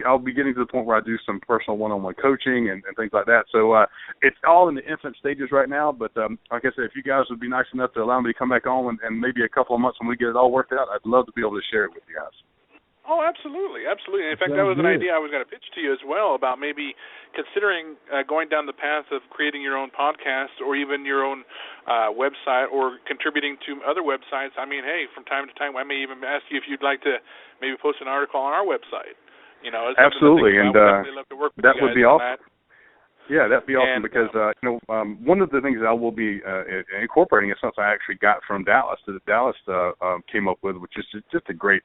I'll be getting to the point where I do some personal one-on-one coaching and things like that. So it's all in the infant stages right now, but like I said, if you guys would be nice enough to allow me to come back on and maybe a couple of months when we get it all worked out, I'd love to be able to share it with you guys. Oh, absolutely. In fact, that was an idea I was going to pitch to you as well, about maybe considering going down the path of creating your own podcast or even your own website or contributing to other websites. I mean, hey, from time to time, I may even ask you if you'd like to maybe post an article on our website. You know, absolutely, and love to work with that would be awesome. That. Yeah, that'd be awesome because one of the things that I will be incorporating is something I actually got from Dallas that Dallas came up with, which is just a great.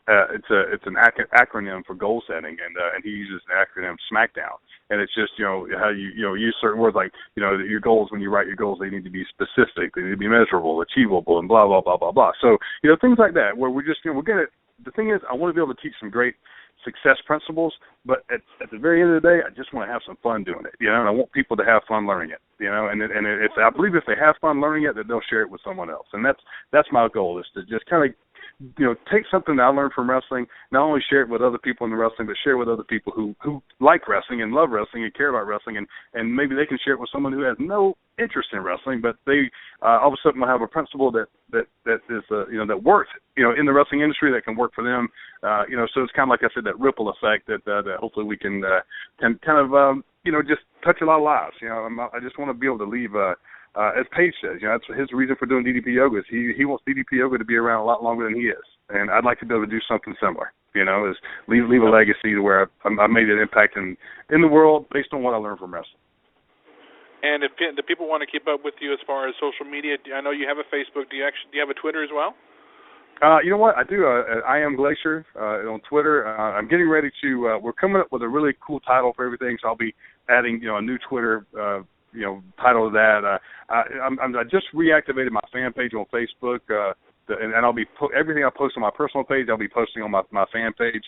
It's an acronym for goal setting, and he uses the acronym SmackDown, and it's just how you use certain words like your goals. When you write your goals, they need to be specific, they need to be measurable, achievable, and blah blah blah blah blah. So things like that where we're just we're gonna. The thing is, I want to be able to teach some great success principles, but at the very end of the day, I just want to have some fun doing it, and I want people to have fun learning it, and it's, I believe if they have fun learning it, that they'll share it with someone else, and that's my goal, is to just kind of take something that I learned from wrestling, not only share it with other people in the wrestling, but share it with other people who like wrestling and love wrestling and care about wrestling, and maybe they can share it with someone who has no interest in wrestling, but they all of a sudden will have a principle that is that works in the wrestling industry, that can work for them. So it's kind of like I said, that ripple effect that hopefully we can kind of just touch a lot of lives. I just want to be able to leave. As Paige says, that's his reason for doing DDP Yoga. Is he wants DDP Yoga to be around a lot longer than he is, and I'd like to be able to do something similar. Is leave a legacy to where I made an impact in the world based on what I learned from wrestling. And if the people want to keep up with you as far as social media, I know you have a Facebook. Do you have a Twitter as well? You know what? I do. I am Glacier on Twitter. I'm getting ready to. We're coming up with a really cool title for everything, so I'll be adding a new Twitter. Title of that. I just reactivated my fan page on Facebook, and I'll be everything I post on my personal page, I'll be posting on my fan page,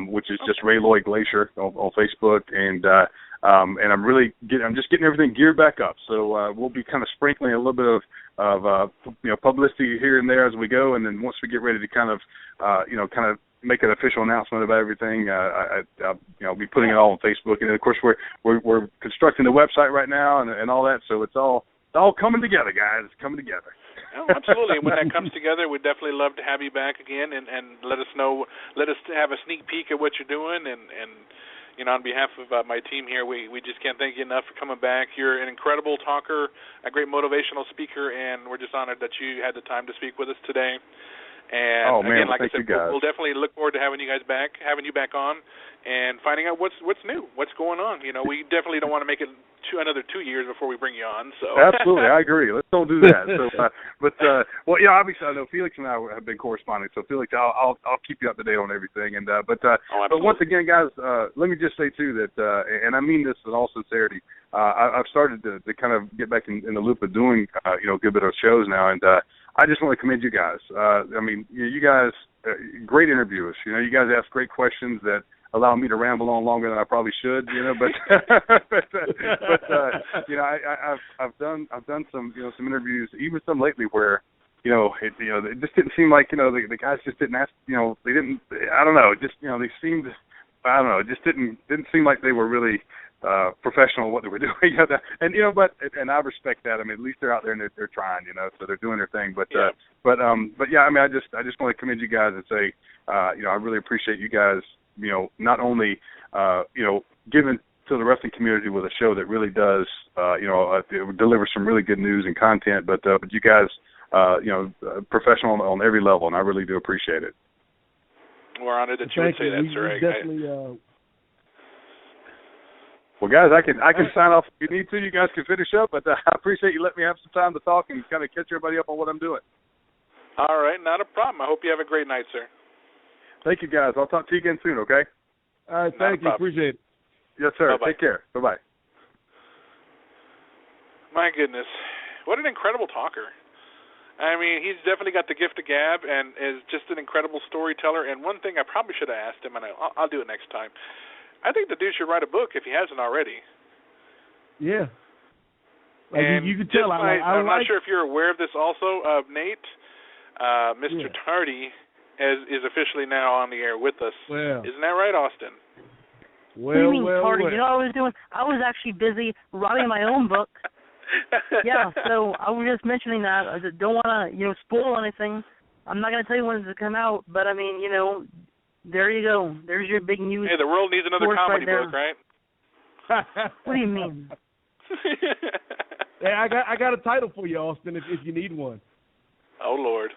which is just Ray Lloyd Glacier on Facebook, and I'm just getting everything geared back up. So we'll be kind of sprinkling a little bit of publicity here and there as we go, and then once we get ready to kind of make an official announcement about everything, I'll be putting it all on Facebook, and then of course we're constructing the website right now and all that. So it's all coming together, guys. It's coming together. Oh, absolutely. When that comes together, we'd definitely love to have you back again and let us know. Let us have a sneak peek at what you're doing, and on behalf of my team here, we just can't thank you enough for coming back. You're an incredible talker, a great motivational speaker, and we're just honored that you had the time to speak with us today. And again, like I said, we'll definitely look forward to having you back on, and finding out what's new, what's going on. We definitely don't want to make it another 2 years before we bring you on. So absolutely, I agree. Let's don't do that. So, obviously I know Felix and I have been corresponding. So Felix, I'll keep you up to date on everything. And but once again, guys, let me just say too that, and I mean this in all sincerity, I've started to kind of get back in the loop of doing a good bit of shows now, and I just want to commend you guys. You guys, great interviewers. You guys ask great questions that allow me to ramble on longer than I probably should. I've done some some interviews, even some lately where it just didn't seem like the guys just didn't ask. They didn't. I don't know. Just they seemed. I don't know. It just didn't seem like they were really professional at what they were doing. And I respect that. At least they're out there and they're trying, so they're doing their thing. But I just want to commend you guys and say, I really appreciate you guys, not only, giving to the wrestling community with a show that really does, deliver some really good news and content, but you guys, professional on every level, and I really do appreciate it. We're honored that you would say that, sir. Definitely. Well, guys, I can sign off if you need to. You guys can finish up, but I appreciate you letting me have some time to talk and kind of catch everybody up on what I'm doing. All right, not a problem. I hope you have a great night, sir. Thank you, guys. I'll talk to you again soon, okay? All right, thank you. Appreciate it. Yes, sir. Bye-bye. Take care. Bye-bye. My goodness. What an incredible talker. He's definitely got the gift of gab and is just an incredible storyteller. And one thing I probably should have asked him, and I'll do it next time, I think the dude should write a book if he hasn't already. Yeah. And you can tell. I'm not sure if you're aware of this also, Nate. Mr. Tardy is officially now on the air with us. Well. Isn't that right, Austin? What do you mean, Tardy? You know what I was doing? I was actually busy writing my own book. Yeah, so I was just mentioning that. I don't want to, spoil anything. I'm not going to tell you when it's going to come out, but, There you go. There's your big news. Hey, the world needs another comedy book, right? What do you mean? Hey, I got a title for you, Austin, if you need one. Oh, Lord.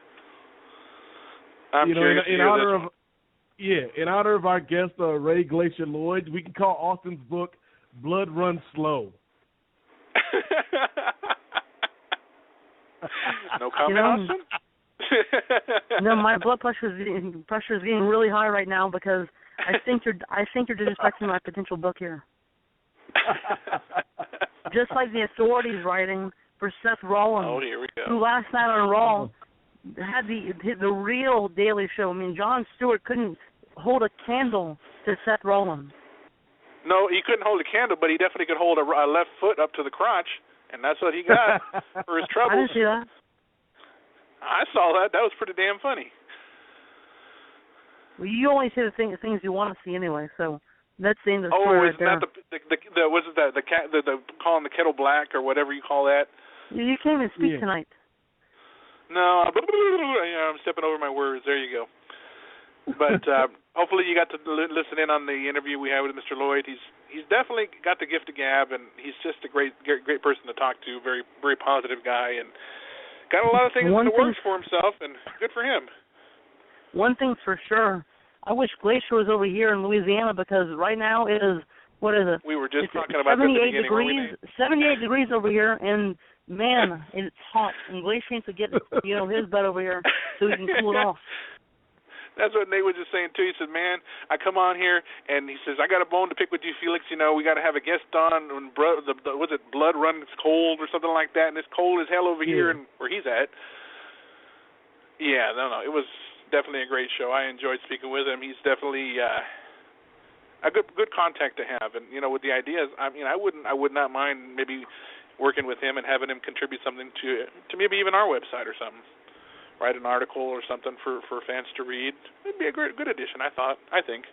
I'm curious in honor of our guest, Ray Glacier Lloyd, we can call Austin's book Blood Runs Slow. No comment, Austin? No, my blood pressure is getting really high right now because I think you're disrespecting my potential book here. Just like the authorities writing for Seth Rollins, here we go. who last night on Raw had the real Daily Show. I mean, Jon Stewart couldn't hold a candle to Seth Rollins. No, he couldn't hold a candle, but he definitely could hold a left foot up to the crotch, and that's what he got for his troubles. I didn't see that. I saw that. That was pretty damn funny. Well, you only see the things you want to see anyway, so that's the end of the story right there. Oh, isn't that the was it the calling the kettle black or whatever you call that? You can't even speak tonight. No, I'm stepping over my words. There you go. But hopefully you got to listen in on the interview we had with Mr. Lloyd. He's definitely got the gift of gab, and he's just a great person to talk to. Very very positive guy, and got a lot of things in the works for himself, and good for him. One thing's for sure. I wish Glacier was over here in Louisiana because right now it is, what is it? We were just talking about 78 degrees. 78 degrees over here, and man, it's hot. And Glacier needs to get his butt over here so he can cool it off. That's what Nate was just saying too. He said, "Man, I come on here, and he says I got a bone to pick with you, Felix. We got to have a guest on. When was it Blood Runs Cold or something like that? And it's cold as hell over here, and where he's at." Yeah, no, it was definitely a great show. I enjoyed speaking with him. He's definitely a good contact to have, and with the ideas, I would not mind maybe working with him and having him contribute something to maybe even our website or something. Write an article or something for fans to read. It'd be a good addition, I think.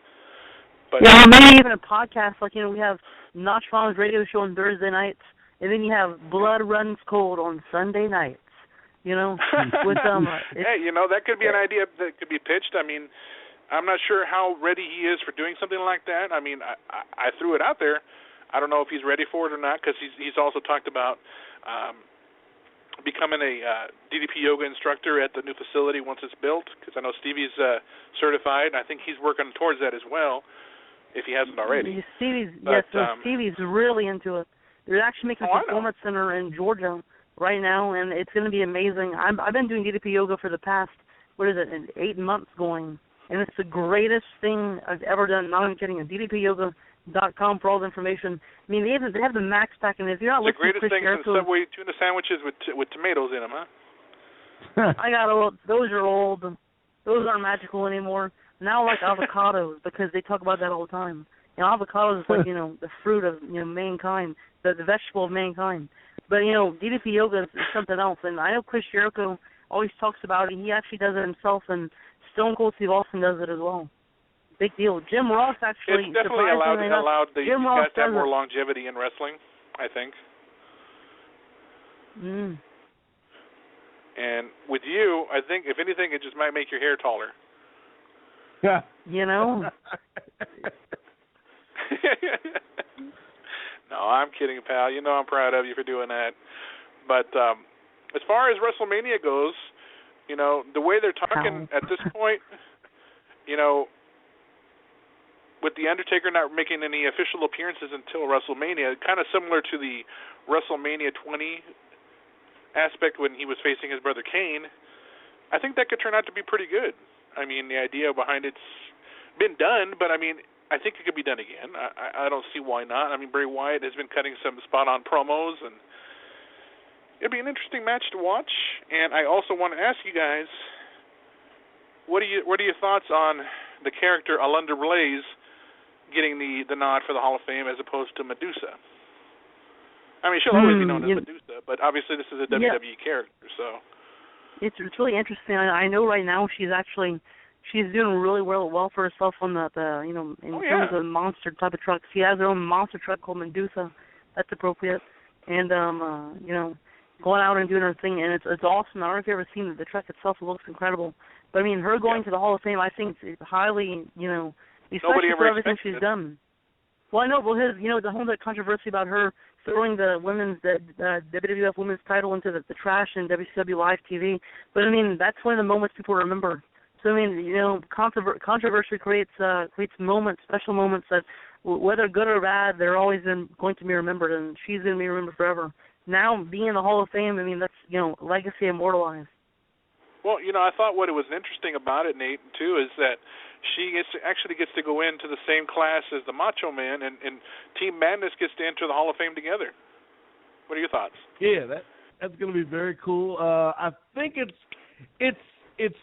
But yeah, maybe even a podcast. Like, we have Notch Farm's radio show on Thursday nights, and then you have Blood Runs Cold on Sunday nights. With hey, that could be an idea that could be pitched. I mean, I'm not sure how ready he is for doing something like that. I mean, I threw it out there. I don't know if he's ready for it or not, because he's also talked about becoming a DDP yoga instructor at the new facility once it's built, because I know Stevie's certified. I think he's working towards that as well, if he hasn't already. Stevie's really into it. They're actually making a performance center in Georgia right now, and it's going to be amazing. I've been doing DDP yoga for the past, 8 months going, and it's the greatest thing I've ever done. Not even kidding. DDPyoga.com for all the information. I mean, they have the max pack, and if you're not listening to Chris Jericho, the greatest thing is Subway tuna sandwiches with tomatoes in them, huh? I got old. Those are old. Those aren't magical anymore. Now I like avocados because they talk about that all the time. Avocados is like the fruit of mankind, the vegetable of mankind. But DDP yoga is something else, and I know Chris Jericho always talks about it. He actually does it himself, and Stone Cold Steve Austin does it as well. Big deal. Jim Ross actually. It's definitely allowed the guys to have more longevity in wrestling, I think. Mm. And with you, I think if anything, it just might make your hair taller. Yeah. No, I'm kidding, pal. I'm proud of you for doing that. But as far as WrestleMania goes, the way they're talking at this point, with The Undertaker not making any official appearances until WrestleMania, kind of similar to the WrestleMania 20 aspect when he was facing his brother Kane, I think that could turn out to be pretty good. I mean, the idea behind it's been done, but I think it could be done again. I don't see why not. I mean, Bray Wyatt has been cutting some spot-on promos, and it'd be an interesting match to watch. And I also want to ask you guys, what are your thoughts on the character Alundra Blaze getting the nod for the Hall of Fame as opposed to Medusa? I mean, she'll always be known as Medusa, but obviously this is a WWE character, so. It's really interesting. I know right now she's doing really well for herself on the terms of monster type of trucks. She has her own monster truck called Medusa. That's appropriate. And going out and doing her thing, and it's awesome. I don't know if you've ever seen it. The trek itself looks incredible. But, I mean, her going to the Hall of Fame, I think it's highly, especially for everything she's done. Well, I know, the whole controversy about her throwing the WWF Women's title into the trash in WCW Live TV. But, I mean, that's one of the moments people remember. So, I mean, controversy creates moments, special moments that, whether good or bad, they're always going to be remembered, and she's going to be remembered forever. Now, being in the Hall of Fame, I mean, that's, legacy immortalized. Well, I thought what was interesting about it, Nate, too, is that she actually gets to go into the same class as the Macho Man, and Team Madness gets to enter the Hall of Fame together. What are your thoughts? Yeah, that's going to be very cool. I think it's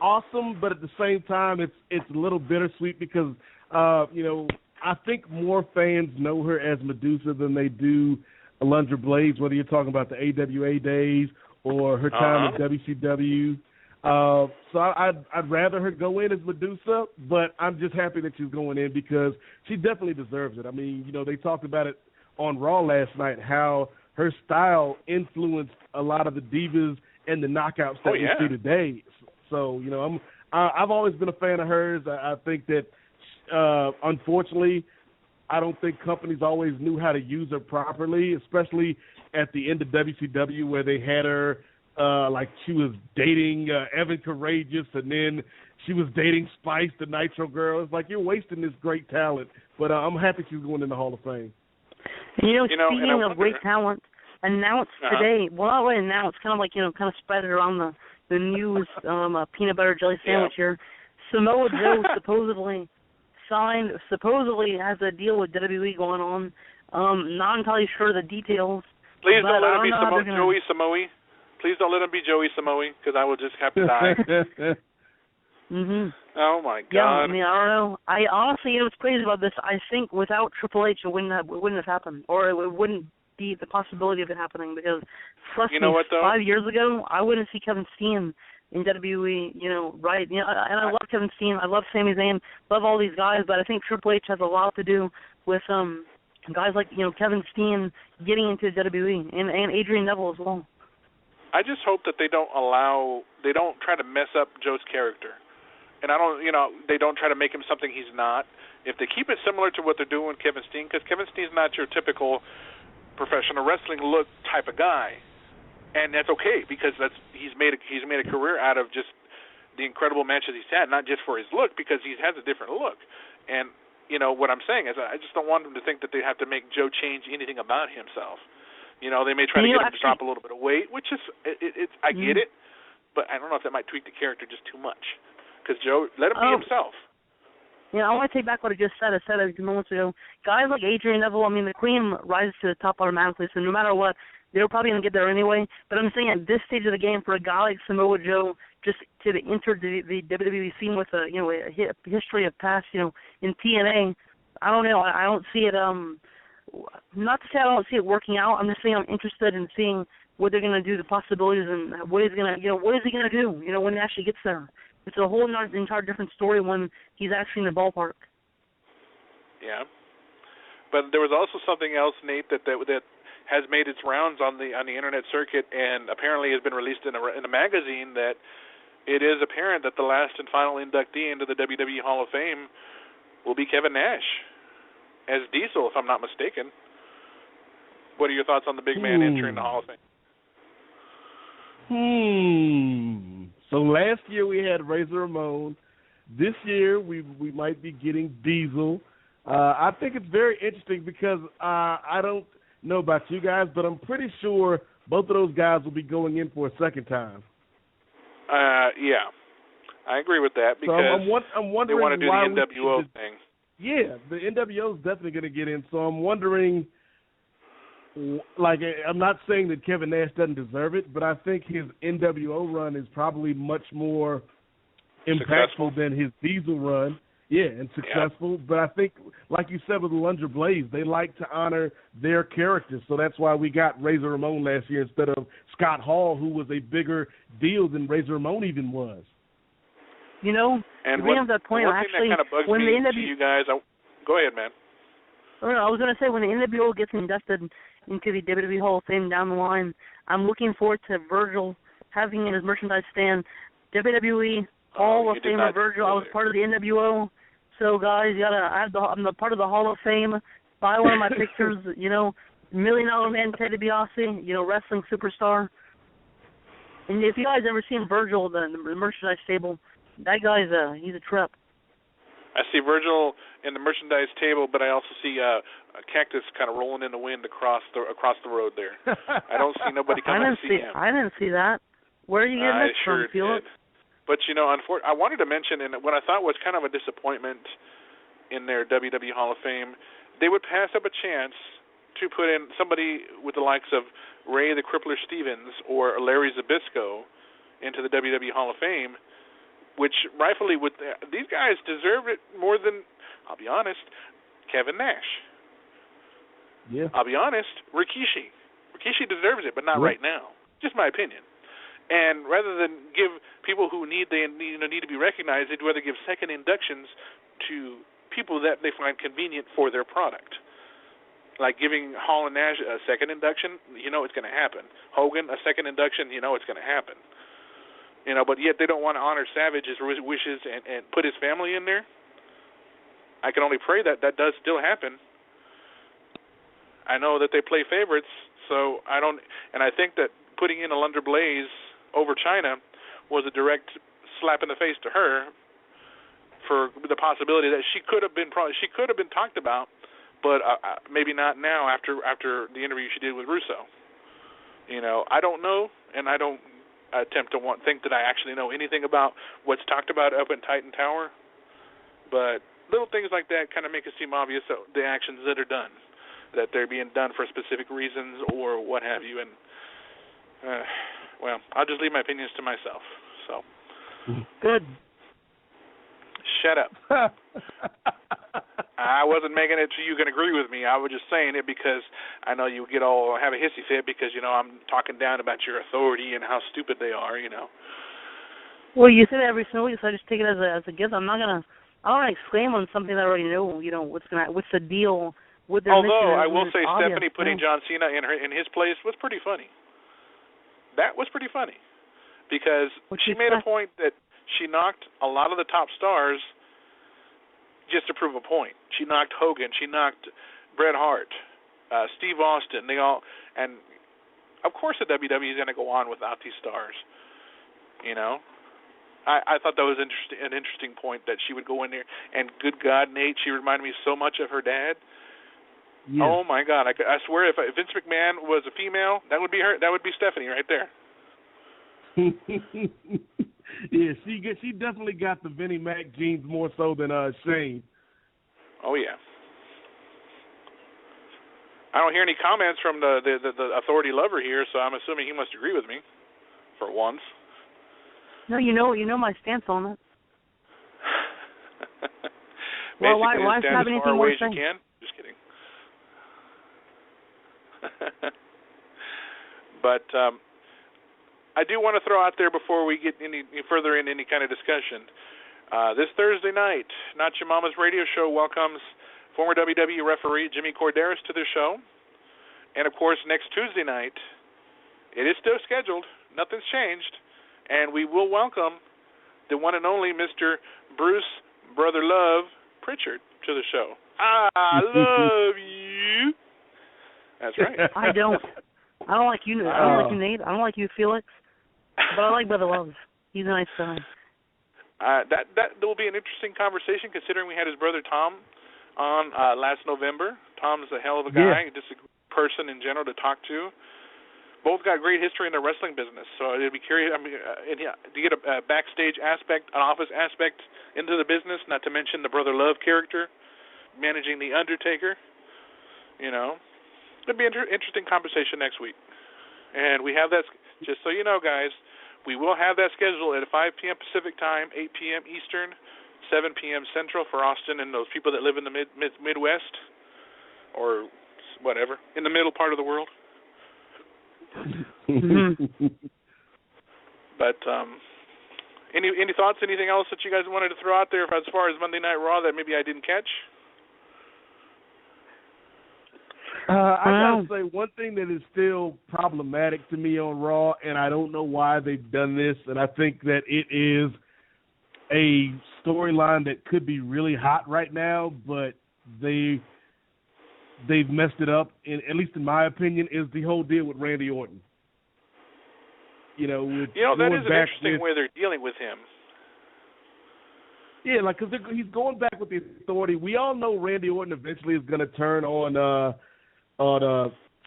awesome, but at the same time, it's a little bittersweet because I think more fans know her as Medusa than they do Alundra Blaze, whether you're talking about the AWA days or her time at WCW. So I'd rather her go in as Medusa, but I'm just happy that she's going in because she definitely deserves it. I mean, they talked about it on Raw last night, how her style influenced a lot of the divas and the knockouts that we see today. So, I've always been a fan of hers. I think that, unfortunately, I don't think companies always knew how to use her properly, especially at the end of WCW where they had her like she was dating Evan Courageous, and then she was dating Spice, the Nitro Girl. It's like, you're wasting this great talent. But I'm happy she's going in the Hall of Fame. Speaking of great talent, announced today, well, not really announced, kind of like, kind of spread it around the news, peanut butter jelly sandwich here. Samoa Joe supposedly has a deal with WWE going on. Not entirely sure of the details. Please don't let him be Joey Samoa. Please don't let him be Joey Samoa, because I will just have to die. Oh, my God. Yeah, I mean, I don't know. I honestly, what's crazy about this, I think without Triple H, it wouldn't have happened, or it wouldn't be the possibility of it happening, because trust me, 5 years ago, I wouldn't see Kevin Steen in WWE, right? And I love Kevin Steen, I love Sami Zayn, love all these guys, but I think Triple H has a lot to do with guys like, Kevin Steen getting into WWE, and Adrian Neville as well. I just hope that they don't try to mess up Joe's character. And they don't try to make him something he's not. If they keep it similar to what they're doing with Kevin Steen, because Kevin Steen's not your typical professional wrestling look type of guy. And that's okay, because he's made a career out of just the incredible matches he's had, not just for his look, because he has a different look. And what I'm saying is, I just don't want them to think that they have to make Joe change anything about himself. They may try to get him to drop a little bit of weight, which is I get it, but I don't know if that might tweak the character just too much. Because Joe, let him be himself. I want to take back what I just said. I said a few moments ago. Guys like Adrian Neville, I mean, the cream rises to the top automatically, so no matter what, they're probably going to get there anyway. But I'm saying at this stage of the game, for a guy like Samoa Joe, just to enter the WWE scene with a history of past, in TNA, I don't know. I don't see it. Not to say I don't see it working out. I'm just saying I'm interested in seeing what they're going to do, the possibilities, and what is he going to do? When he actually gets there. It's a whole entire different story when he's actually in the ballpark. Yeah, but there was also something else, Nate, that has made its rounds on the internet circuit, and apparently has been released in a magazine, that it is apparent that the last and final inductee into the WWE Hall of Fame will be Kevin Nash as Diesel, if I'm not mistaken. What are your thoughts on the big man entering the Hall of Fame? So last year we had Razor Ramon. This year we might be getting Diesel. I think it's very interesting because I don't know about you guys, but I'm pretty sure both of those guys will be going in for a second time. Yeah, I agree with that, because so I'm wondering they want to do the NWO thing. Yeah, the NWO is definitely going to get in. So I'm wondering, like, I'm not saying that Kevin Nash doesn't deserve it, but I think his NWO run is probably much more impactful than his Diesel run. Yeah, and successful. Yeah. But I think, like you said with Alundra Blaze, they like to honor their characters. So that's why we got Razor Ramon last year instead of Scott Hall, who was a bigger deal than Razor Ramon even was. And we have that point, actually, that kind of bugs when me the to you guys, go ahead, man. I was going to say, when the NWO gets inducted into the WWE Hall of Fame down the line. I'm looking forward to Virgil having in his merchandise stand WWE Hall of Famer Virgil. I was part of the NWO. So, guys, I'm the part of the Hall of Fame. Buy one of my pictures, you know, $1 Million Man Ted DiBiase, you know, wrestling superstar. And if you guys ever seen Virgil, the merchandise table, that guy's he's a trip. I see Virgil in the merchandise table, but I also see a cactus kind of rolling in the wind across the road there. I don't see nobody coming to see him. I didn't see that. Where are you getting this from, Felix? But, you know, I wanted to mention, and what I thought was kind of a disappointment in their WWE Hall of Fame, they would pass up a chance to put in somebody with the likes of Ray the Crippler Stevens or Larry Zbyszko into the WWE Hall of Fame, which rightfully these guys deserve it more than, I'll be honest, Kevin Nash. Yeah. I'll be honest, Rikishi. Rikishi deserves it, but not right now. Just my opinion. And rather than give people who need to be recognized, they'd rather give second inductions to people that they find convenient for their product. Like giving Hall and Nash a second induction, you know it's going to happen. Hogan, a second induction, you know it's going to happen. You know, but yet they don't want to honor Savage's wishes and put his family in there. I can only pray that does still happen. I know that they play favorites, so I don't, and I think that putting in a Lunder Blaze over China was a direct slap in the face to her for the possibility that she could have been talked about, but maybe not now after the interview she did with Russo. You know, I don't know, and I don't attempt to think that I actually know anything about what's talked about up in Titan Tower, but little things like that kind of make it seem obvious that the actions that are done, that they're being done for specific reasons or what have you, and well, I'll just leave my opinions to myself. So. Good. Shut up. I wasn't making it so you can agree with me. I was just saying it because I know you have a hissy fit because, you know, I'm talking down about your authority and how stupid they are, you know. Well, you say that every single week, so I just take it as a gift. I don't want to exclaim on something that I already know, you know, what's the deal with their mission. Although I will say Stephanie putting John Cena in his place was pretty funny. That was pretty funny because she made a point that she knocked a lot of the top stars just to prove a point. She knocked Hogan. She knocked Bret Hart, Steve Austin. And of course the WWE is going to go on without these stars. You know, I thought that was an interesting point that she would go in there. And good God, Nate, she reminded me so much of her dad. Yeah. Oh my God! I swear, if Vince McMahon was a female, that would be her. That would be Stephanie right there. Yeah, she definitely got the Vinnie Mac genes more so than Shane. Oh yeah. I don't hear any comments from the authority lover here, so I'm assuming he must agree with me, for once. No, you know my stance on it. Well, why stand have as far anything away more as you can. Just kidding. But I do want to throw out there before we get any further in any kind of discussion. This Thursday night, Not Your Mama's Radio Show welcomes former WWE referee Jimmy Corderas to the show. And, of course, next Tuesday night, it is still scheduled. Nothing's changed. And we will welcome the one and only Mr. Bruce Brother Love Pritchard to the show. I love you. That's right. I don't like you. I don't like you, Nate. I don't like you, Felix. But I like Brother Love. He's a nice guy. That will be an interesting conversation, considering we had his brother Tom on last November. Tom's a hell of a guy, just a person in general to talk to. Both got great history in the wrestling business, so it'd be curious. I mean, to get a backstage aspect, an office aspect into the business, not to mention the Brother Love character, managing the Undertaker. You know. It'll be an interesting conversation next week. And we have that, just so you know, guys, we will have that scheduled at 5 p.m. Pacific time, 8 p.m. Eastern, 7 p.m. Central for Austin and those people that live in the Midwest or whatever, in the middle part of the world. But any thoughts, anything else that you guys wanted to throw out there as far as Monday Night Raw that maybe I didn't catch? I gotta say one thing that is still problematic to me on Raw, and I don't know why they've done this, and I think that it is a storyline that could be really hot right now, but they've messed it up. At least in my opinion, is the whole deal with Randy Orton. That is an interesting way they're dealing with him. Yeah, because he's going back with the authority. We all know Randy Orton eventually is going to turn on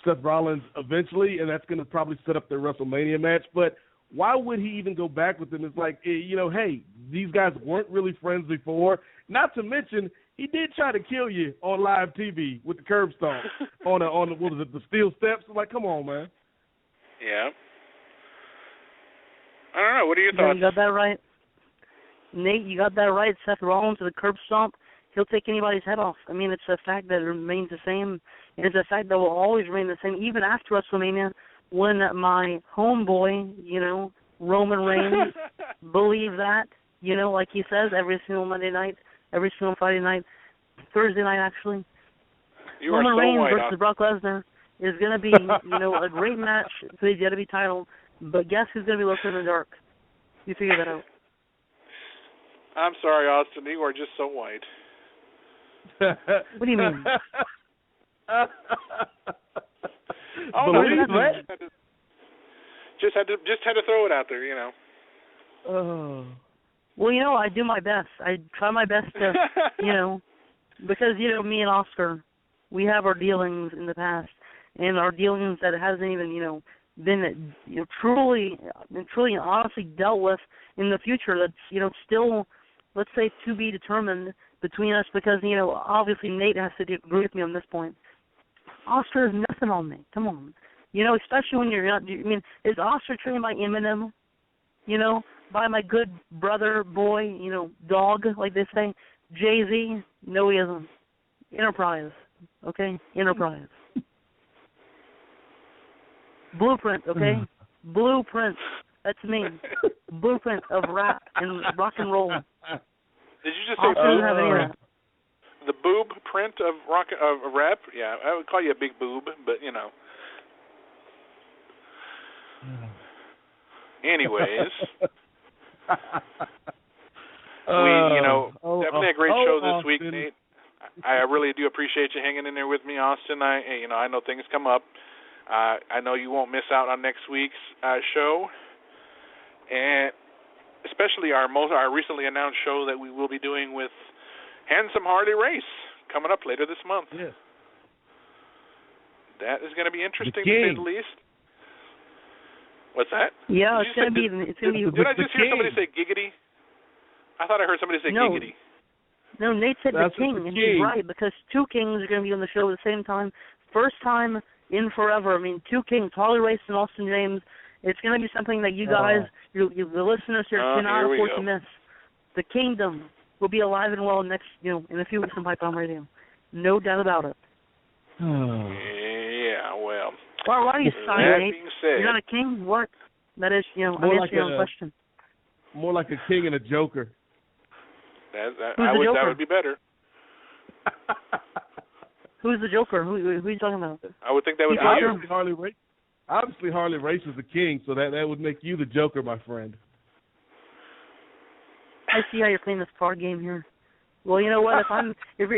Seth Rollins eventually, and that's going to probably set up their WrestleMania match. But why would he even go back with them? It's like, hey, these guys weren't really friends before. Not to mention, he did try to kill you on live TV with the curb stomp on what was it, the steel steps? I'm like, come on, man. Yeah. I don't know. What are your thoughts? Yeah, you got that right. Nate, you got that right. Seth Rollins with the curb stomp, he'll take anybody's head off. I mean, it's a fact that remains the same, and it's a fact that will always remain the same, even after WrestleMania, when my homeboy, Roman Reigns, believed that, like he says, every single Monday night, every single Friday night, Thursday night, actually. Roman Reigns versus Brock Lesnar is going to be, a great match for the WWE title, but guess who's going to be looking in the dark? You figure that out. I'm sorry, Austin. You are just so white. What do you mean? Just had to throw it out there, Well, I do my best. I try my best to, because me and Oscar, we have our dealings in the past, and our dealings that hasn't even, been truly and honestly dealt with in the future. That's still, let's say, to be determined between us, because obviously Nate has to agree with me on this point. Oscar is nothing on me. Come on, especially when you're not. I mean, is Oscar trained by Eminem? By my good brother, boy, dog, like they say, Jay-Z? No, he isn't. Enterprise, okay, Enterprise. Blueprint, okay? Blueprint. That's me. Blueprint of rap and rock and roll. Did you just say boob? The boob print of rap? Yeah, I would call you a big boob, but Anyways. Definitely a great show this week, Nate. I really do appreciate you hanging in there with me, Austin. I know things come up. I know you won't miss out on next week's show, and especially our recently announced show that we will be doing with Handsome Harley Race coming up later this month. Yes. That is going to be interesting, to say the least. What's that? Yeah, it's going to be. Did I just hear somebody say giggity? I thought I heard somebody say giggity. No, Nate said the king, and he's right, because two kings are going to be on the show at the same time. First time in forever. I mean, two kings, Harley Race and Austin James. It's going to be something that you guys, the listeners here, cannot afford to miss. The kingdom will be alive and well next, in a few weeks on Pipebomb Radio. No doubt about it. Yeah, well. Why are you sighing, Nate? You're not a king? What? That is, I'm answering your question. More like a king and a joker. That would be better. Who's the Joker? Who are you talking about? I would think that would be you. Obviously, Harley Race is the king, so that would make you the Joker, my friend. I see how you're playing this card game here. Well, you know what? If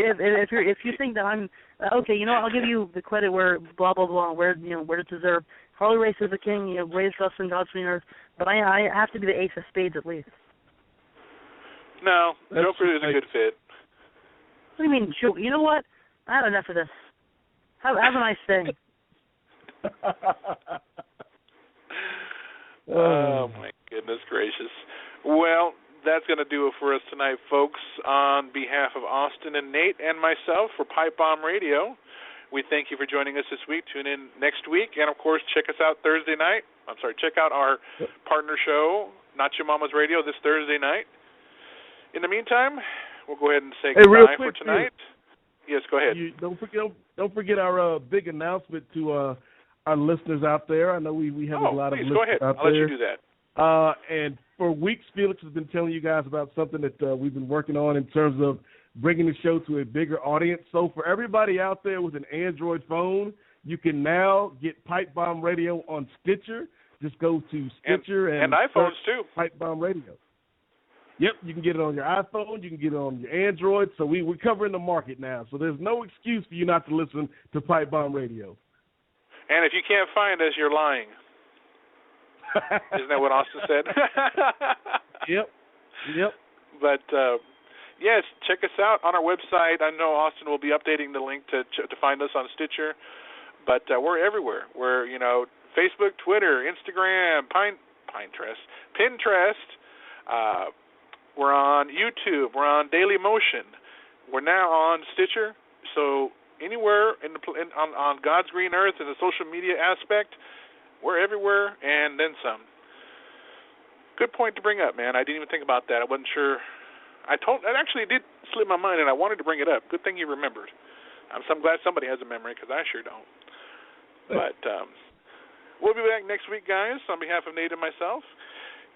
you think that I'm okay, I'll give you the credit where blah blah blah, where it's deserved. Harley Race is the king, greatest wrestler in God's green earth, but I have to be the ace of spades at least. No, Joker is a good fit. What do you mean, Joker? You know what? I had enough of this. Have a nice day. Oh, my goodness gracious. Well, that's going to do it for us tonight, folks. On behalf of Austin and Nate and myself for Pipebomb Radio, we thank you for joining us this week. Tune in next week. And, of course, check us out Thursday night. Check out our partner show, Not Your Mama's Radio, this Thursday night. In the meantime, we'll go ahead and say goodbye for tonight. Yes, go ahead. Don't forget our big announcement to our listeners out there. I know we have a lot of listeners go ahead. out I'll there. let you do that. And for weeks, Felix has been telling you guys about something that we've been working on in terms of bringing the show to a bigger audience. So for everybody out there with an Android phone, you can now get Pipebomb Radio on Stitcher. Just go to Stitcher and iPhones too. Pipebomb Radio. Yep, you can get it on your iPhone. You can get it on your Android. So we're covering the market now. So there's no excuse for you not to listen to Pipebomb Radio. And if you can't find us, you're lying. Isn't that what Austin said? Yep. But, yes, check us out on our website. I know Austin will be updating the link to find us on Stitcher. But we're everywhere. We're, Facebook, Twitter, Instagram, Pinterest. We're on YouTube. We're on Daily Motion. We're now on Stitcher. So anywhere on God's green earth in the social media aspect, we're everywhere and then some. Good point to bring up, man. I didn't even think about that. I wasn't sure. It actually did slip my mind, and I wanted to bring it up. Good thing you remembered. I'm glad somebody has a memory because I sure don't. But we'll be back next week, guys. On behalf of Nate and myself,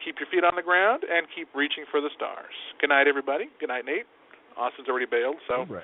keep your feet on the ground and keep reaching for the stars. Good night, everybody. Good night, Nate. Austin's already bailed, so. All right.